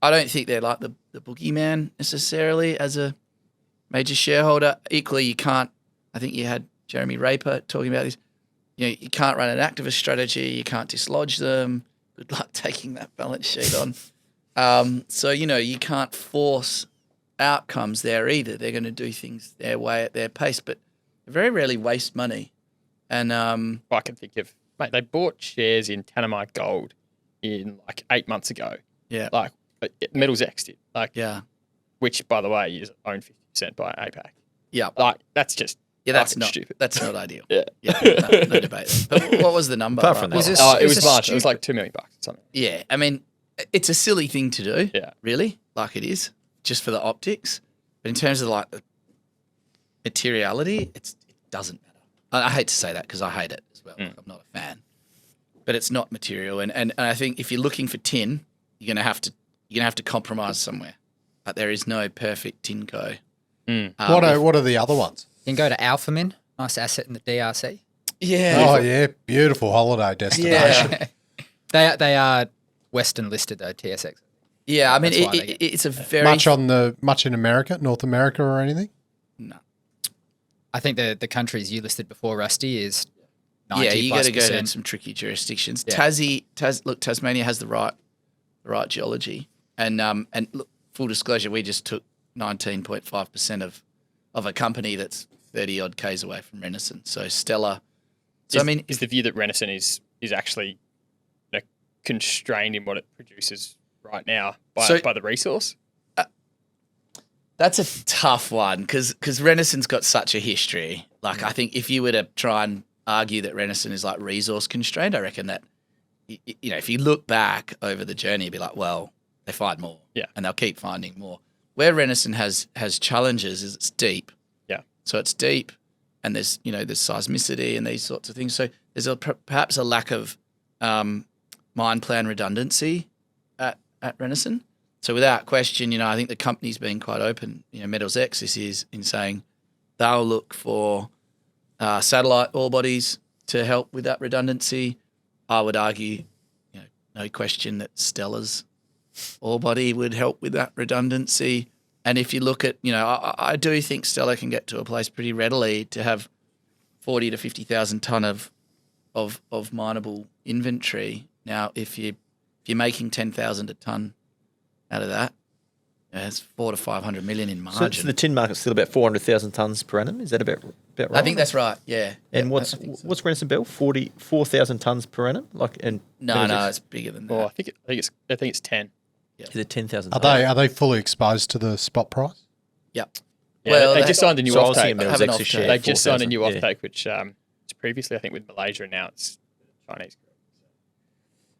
don't think they're like the boogeyman necessarily as a major shareholder. Equally, you can't. I think you had Jeremy Raper talking about this. You can't run an activist strategy. You can't dislodge them. Good luck taking that balance sheet on. So, you can't force outcomes there either. They're going to do things their way at their pace, but they very rarely waste money. And I can think of, mate, they bought shares in Tanamite Gold in like 8 months ago. Yeah. Like Metals X did. yeah. Which, by the way, is owned 50% by APAC. Yeah. Like, that's just That's not stupid. That's not ideal. Yeah. No debate. But what was the number? Apart from right? that. It was marginal. It was like $2 million or something. Yeah. I mean, it's a silly thing to do. Yeah. Really, like it is, just for the optics. But in terms of like the materiality, it doesn't matter. I hate to say that because I hate it as well. Like, I'm not a fan. But it's not material, and I think if you're looking for tin, you're gonna have to compromise somewhere. But there is no perfect tin co. What are the other ones? You can go to Alphamin, nice asset in the DRC. Yeah. Oh yeah, beautiful holiday destination. Yeah. They are Western listed though, TSX. Yeah. I mean, That's why they it's a very much in America, North America, or anything? no. I think the countries you listed before, Rusty, is 90+%. Yeah, you got to go to some tricky jurisdictions. Yeah. Tasmania has the right geology, and look, full disclosure, we just took 19.5% of a company that's 30 odd k's away from Renison. So Stellar. So Is the view that Renison is actually constrained in what it produces right now by the resource? That's a tough one because Renison's got such a history. Like, I think if you were to try and argue that Renison is like resource constrained, I reckon that, if you look back over the journey, you'd be like, well, they find more. Yeah. And they'll keep finding more. Where Renison has challenges is it's deep. Yeah. So it's deep and there's seismicity and these sorts of things. So there's perhaps a lack of mine plan redundancy at Renison. So without question, I think the company's been quite open. Metals X is in saying they'll look for satellite ore bodies to help with that redundancy. I would argue, no question that Stellar's ore body would help with that redundancy. And if you look at, I do think Stellar can get to a place pretty readily to have 40 to 50,000 tonne of mineable inventory. Now, if you're making 10,000 a tonne out of that, it's 400 to 500 million in margin. So the tin market's still about 400,000 tonnes per annum. Is that about right? I think that's right. Yeah. And Yeah, what's Renison Bell? 4,000 tonnes per annum. No, it's bigger than that. Oh, I think it's 10. Is it 10,000? Are they fully exposed to the spot price? Yep. Yeah, Well, they just signed a new offtake. Metals X share. They just signed a new 4,000, offtake, which was previously, I think, with Malaysia, and now it's Chinese.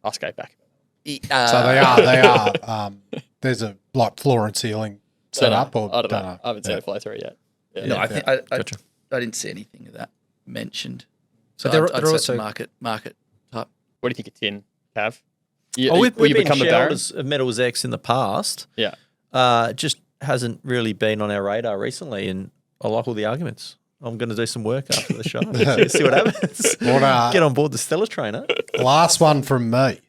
I'll skate back. So they are. There's a floor and ceiling set up, or I don't know. I haven't seen it flow through yet. Yeah. No, I think Gotcha. I didn't see anything of that mentioned. So But they're I'd say also- market type. What do you think of tin, Cav? We've been become a baron? shareholders of Metals X in the past. Yeah. Just hasn't really been on our radar recently, and I like all the arguments. I'm going to do some work after the show. See what happens. Get on board the Stellar trainer. Last one from me.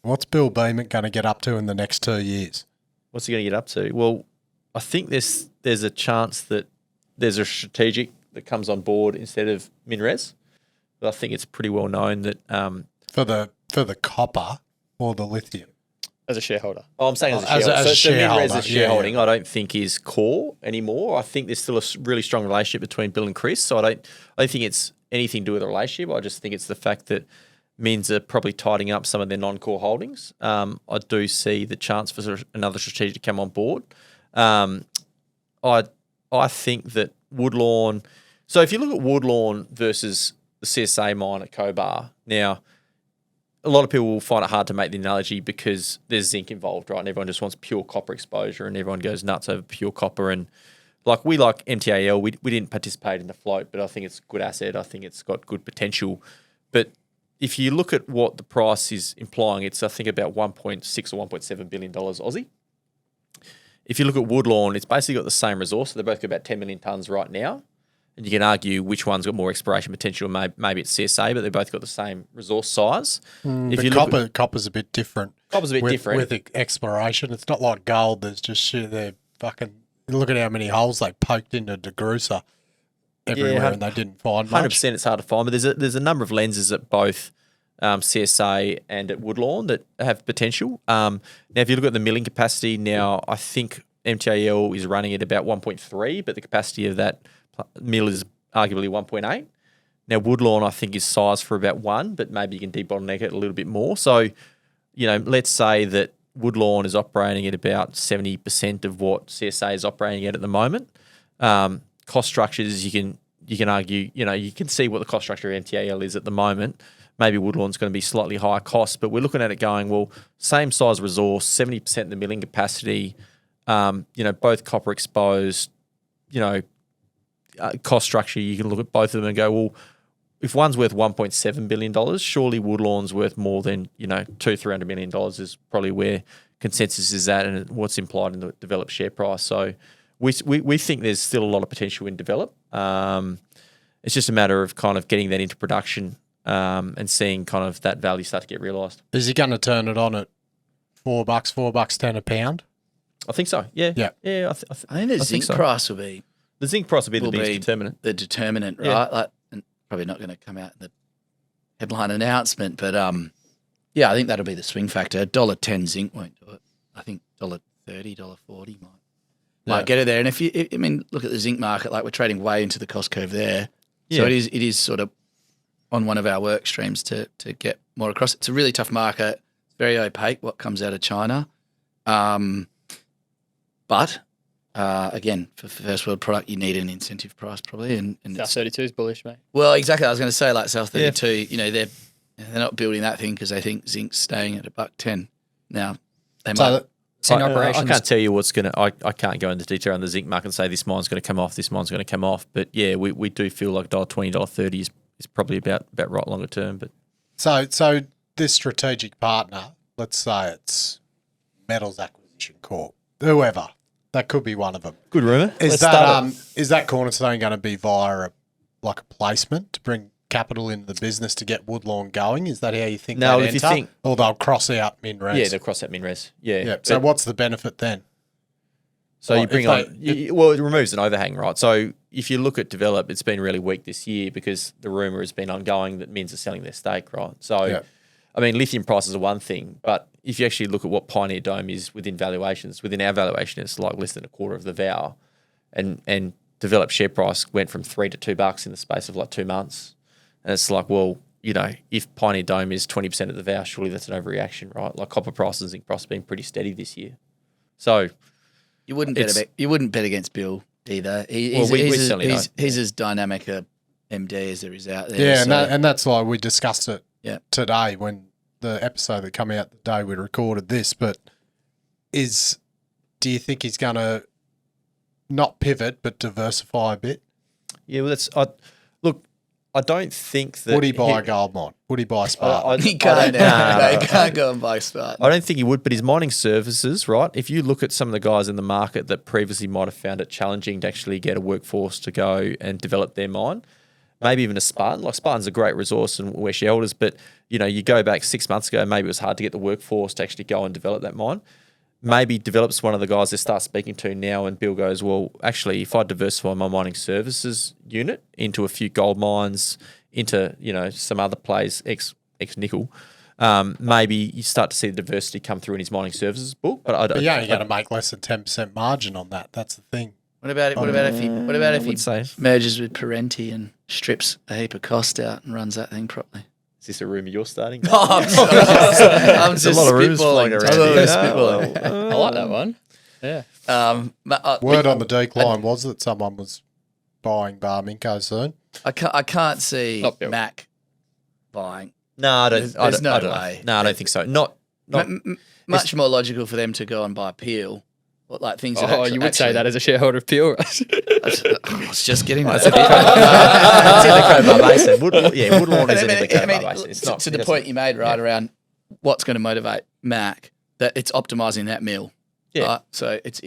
What's Bill Beament going to get up to in the next 2 years? What's he going to get up to? Well, I think there's a chance that there's a strategic that comes on board instead of MinRes. But I think it's pretty well known that For the copper, or the lithium? As a shareholder. Oh, I'm saying as a As a- shareholder. as a So shareholder, MinRes as yeah, shareholding, I don't think is core anymore. I think there's still a really strong relationship between Bill and Chris. So I don't think it's anything to do with the relationship. I just think it's the fact that Mins are probably tidying up some of their non-core holdings. I do see the chance for another strategic to come on board. I think that Woodlawn. So if you look at Woodlawn versus the CSA mine at Cobar, now a lot of people will find it hard to make the analogy because there's zinc involved, right? And everyone just wants pure copper exposure, and everyone goes nuts over pure copper. And like MTAL, we didn't participate in the float, but I think it's a good asset. I think it's got good potential. But if you look at what the price is implying, it's I think about $1.6 or $1.7 billion Aussie. If you look at Woodlawn, it's basically got the same resource. So they've both got about 10 million tonnes right now. And you can argue which one's got more exploration potential. Maybe it's CSA, but they've both got the same resource size. If you copper's a bit different. Copper's a bit different. With exploration. It's not like gold. There's just shit. They're fucking... Look at how many holes they poked into DeGrussa everywhere and they didn't find much. 100% it's hard to find. But there's a number of lenses at both CSA and at Woodlawn that have potential. Now, if you look at the milling capacity now, I think MTAL is running at about 1.3, but the capacity of that mill is arguably 1.8. Now, Woodlawn, I think, is sized for about 1, but maybe you can debottleneck it a little bit more. So, let's say that Woodlawn is operating at about 70% of what CSA is operating at the moment. Cost structures, you can argue, you can see what the cost structure of MTAL is at the moment. Maybe Woodlawn's going to be slightly higher cost, but we're looking at it going, well, same size resource, 70% of the milling capacity, both copper exposed, cost structure, you can look at both of them and go, well, if one's worth $1.7 billion, surely Woodlawn's worth more than, $200-300 million is probably where consensus is at and what's implied in the developed share price. So we think there's still a lot of potential in develop. It's just a matter of kind of getting that into production and seeing kind of that value start to get realised. Is he going to turn it on at $4.10 a pound? I think so. Yeah. Yeah. I think the zinc price will be the zinc price will be the biggest determinant. The determinant, right? Yeah. Like, and probably not going to come out in the headline announcement, but I think that'll be the swing factor. $1.10 zinc won't do it. I think $1.30, $1.40 might get it there. And if you, look at the zinc market, like we're trading way into the cost curve there. Yeah. So it is sort of on one of our work streams to get more across. It's a really tough market. It's very opaque what comes out of China. But again, for first world product, you need an incentive price probably. And South 32 is bullish, mate. Well, exactly. I was going to say like South 32. They're not building that thing because they think zinc's staying at $1.10. Now they might. I can't tell you what's going to. I can't go into detail on the zinc market and say this mine's going to come off, this mine's going to come off. But yeah, we do feel like $1.20, $1.30 is probably about right longer term. But so this strategic partner, let's say it's Metals Acquisition Corp, whoever. That could be one of them. Good rumour. Is that cornerstone going to be via a placement to bring capital into the business to get Woodlawn going? Is that how you think they'll enter? Or they'll cross out MinRes? Yeah, they'll cross out MinRes. Yeah. So what's the benefit then? So you bring it removes an overhang, right? So if you look at Develop, it's been really weak this year because the rumour has been ongoing that Mins are selling their stake, right? So, lithium prices are one thing, but if you actually look at what Pioneer Dome is within valuations, within our valuation, it's like less than a quarter of the VAR. And Develop share price went from $3 to $2 in the space of like 2 months. And it's like, well, if Pioneer Dome is 20% of the VAR, surely that's an overreaction, right? Like copper prices and zinc prices have been pretty steady this year. So you wouldn't bet against Bill either. He's as dynamic a MD as there is out there. Yeah, and that's why we discussed it today when the episode that came out the day we recorded this. But do you think he's going to not pivot but diversify a bit? Yeah, well, I don't think that... Would he buy a gold mine? Would he buy Spartan? He can't go and buy Spartan. I don't think he would, but his mining services, right? If you look at some of the guys in the market that previously might have found it challenging to actually get a workforce to go and develop their mine, maybe even a Spartan. Like Spartan's a great resource and we're shareholders, but you go back 6 months ago, maybe it was hard to get the workforce to actually go and develop that mine. Maybe Develop's one of the guys they start speaking to now, and Bill goes, well, actually, if I diversify my mining services unit into a few gold mines, into some other plays, ex nickel, maybe you start to see the diversity come through in his mining services book. But I don't. But you're only going to make less than 10% margin on that. That's the thing. What about if he say. merges with Parenti and strips a heap of cost out and runs that thing properly? Is this a rumour you're starting? Oh, I'm There's a lot of rumours flying around. I like that one. Yeah. Word on the decline was that someone was buying Barminco soon. I can't see Not Bill. Mac buying. No, I don't. There's no I don't way. know. No, I don't think so. Not Much more logical for them to go and buy Peel. Like things that Oh, you would say that as a shareholder of Peel. I was just getting that. it's in the Cobar Basin. Woodlawn is in the Cobar Basin. It's not to the point you made, right, around what's going to motivate Mac, that it's optimising that mill. Yeah. Right? So it's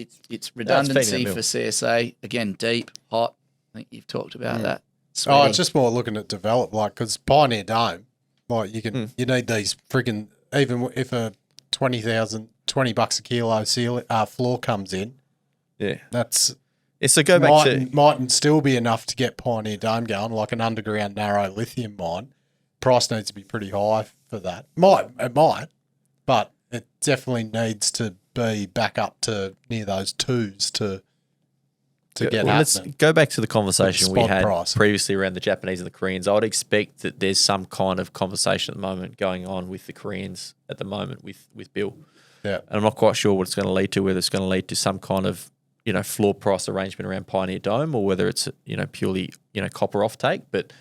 redundancy mill. for CSA. Again, deep, hot. I think you've talked about that. Oh, Sweaty. it's just more looking at develop, like, because Pioneer Dome, like, you need these friggin', even if a $20 a kilo floor comes in, that's so go back to mightn't still be enough to get Pioneer Dome going, like an underground narrow lithium mine. Price needs to be pretty high for that. It might, but it definitely needs to be back up to near those twos to get let's happening. go back to the conversation we Spot had price. previously around the Japanese and the Koreans. I would expect that there's some kind of conversation at the moment going on with the Koreans at the moment with Bill. Yeah. And I'm not quite sure what it's going to lead to, whether it's going to lead to some kind of, floor price arrangement around Pioneer Dome or whether it's, purely, copper offtake. But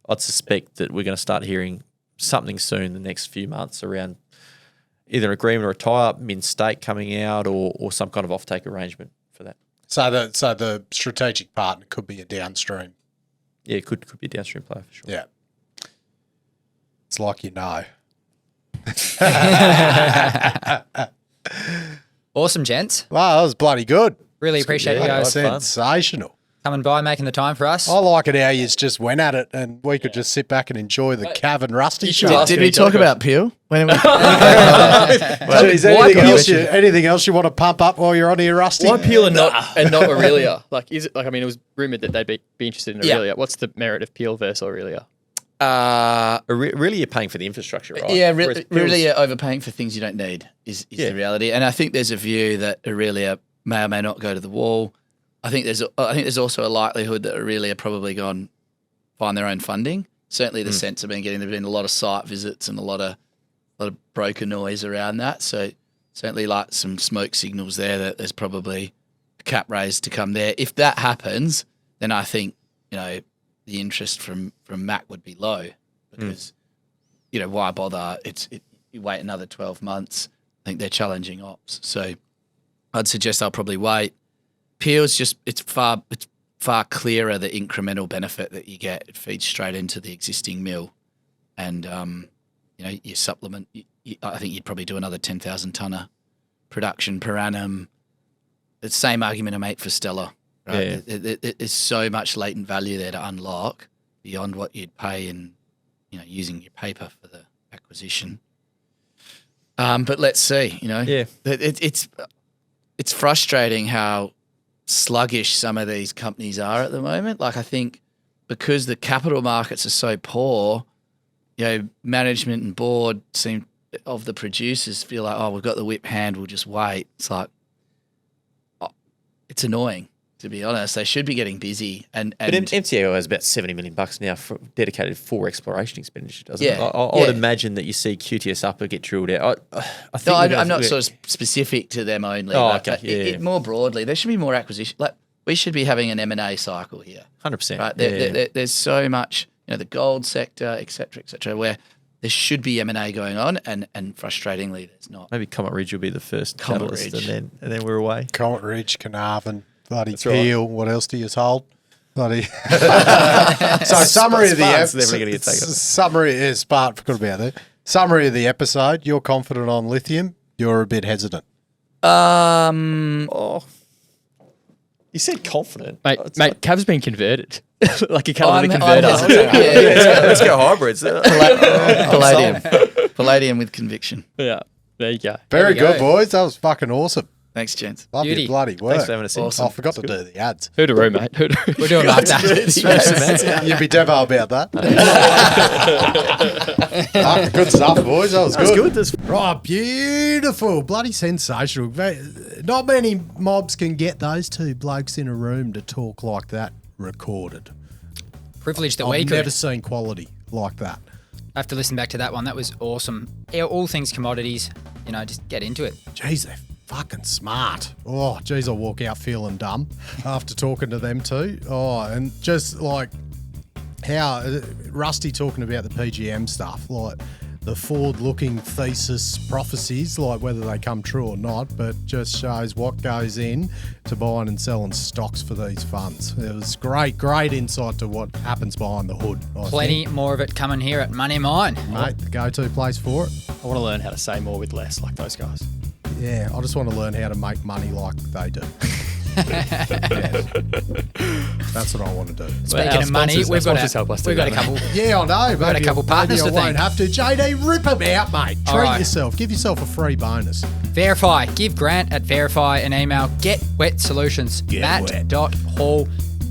I'd suspect that we're going to start hearing something soon in the next few months around either an agreement or a tie-up, Min-State coming out or some kind of offtake arrangement for that. So the strategic partner could be a downstream. Yeah, it could be a downstream player for sure. Yeah. It's like you know. Awesome, gents. Wow, that was bloody good. Really appreciate you guys Sensational. coming by, making the time for us. I like it how you just went at it and we could just sit back and enjoy the Kavanagh Rusty show. Did we talk about Peel? Geez, anything else you want to pump up while you're on here, Rusty? Why Peel and not Aurelia? Like, is it like? I mean, it was rumored that they'd be interested in Aurelia. What's the merit of Peel versus Aurelia? Really, you're paying for the infrastructure, right? Yeah, Whereas really, you're overpaying for things you don't need is the reality. And I think there's a view that Aurelia may or may not go to the wall. I think there's also a likelihood that Aurelia probably go and find their own funding. Certainly, the sense I've been getting, there've been a lot of site visits and a lot of broker noise around that. So certainly, like some smoke signals there that there's probably a cap raise to come there. If that happens, then I think the interest from Mac would be low because why bother? You wait another 12 months. I think they're challenging ops, so I'd suggest I'll probably wait. Peel's it's far clearer the incremental benefit that you get. It feeds straight into the existing mill, and you supplement. I think you'd probably do another 10,000 tonne production per annum. The same argument I make for Stella. Right? Yeah. There's so much latent value there to unlock beyond what you'd pay in, using your paper for the acquisition. But let's see. It's frustrating how sluggish some of these companies are at the moment. Like, I think because the capital markets are so poor, management and board of the producers feel like, we've got the whip hand, we'll just wait. It's like, it's annoying. To be honest, they should be getting busy. But MTO has about $70 million now dedicated for exploration expenditure, doesn't it? I would imagine that you see QTS Upper get drilled out. I'm not sort of specific to them only. More broadly, there should be more acquisition. Like, we should be having an M&A cycle here. 100%. Right? There's so much, the gold sector, et cetera, where there should be M&A going on, and frustratingly, there's not. Maybe Comet Ridge will be the first catalyst, and then we're away. Comet Ridge, Carnarvon. Bloody Peel. Right. What else do you hold? Bloody. So summary of the episode. Summary is Bart. Forgot about that. Summary of the episode. You're confident on lithium. You're a bit hesitant. You said confident, mate. Cav's been converted. Like he can't really convert us. Let's go hybrids. Palladium with conviction. Yeah, there you go. Very good, boys. That was fucking awesome. Thanks, gents. Love Beauty. your bloody work. Thanks for having us in. Awesome. I forgot to do the ads. Hoodaroo, mate. Hoodaroo. We're doing like that. You'd be devo about that. Good stuff, boys. That was good. Right, beautiful. Bloody sensational. Not many mobs can get those two blokes in a room to talk like that recorded. Privilege that we I've could. never seen quality like that. I have to listen back to that one. That was awesome. Yeah, all things commodities, just get into it. Jeez, they're fucking smart. Oh, geez, I'll walk out feeling dumb after talking to them too. Oh, and just like how Rusty talking about the PGM stuff, like the forward-looking thesis prophecies, like whether they come true or not, but just shows what goes in to buying and selling stocks for these funds. It was great insight to what happens behind the hood. I Plenty more of it coming here at Money Mine. think. Mate, the go-to place for it. I want to learn how to say more with less, like those guys. Yeah, I just want to learn how to make money like they do. Yeah. That's what I want to do. Speaking our of money, sponsors- we've our got sponsors help us we've do got a that, couple. Yeah, I know. got a couple partners maybe to I won't have to. JD, rip them out, mate. All Treat right. yourself. Give yourself a free bonus. VRIFY. Give Grant at VRIFY an email. GetWet Solutions. Matt.hall.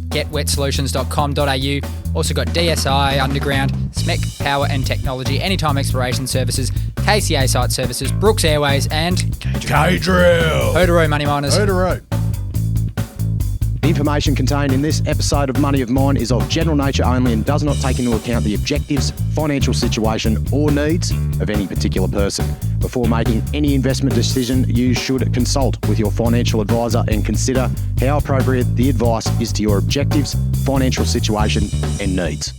GetWetSolutions.com.au. Also got DSI, Underground, SMEC, Power and Technology, Anytime Exploration Services, KCA Site Services, Brooks Airways, and K-Drill. Hoodaroo Money Miners. Hoodaroo. The information contained in this episode of Money of Mine is of general nature only and does not take into account the objectives, financial situation or needs of any particular person. Before making any investment decision, you should consult with your financial advisor and consider how appropriate the advice is to your objectives, financial situation and needs.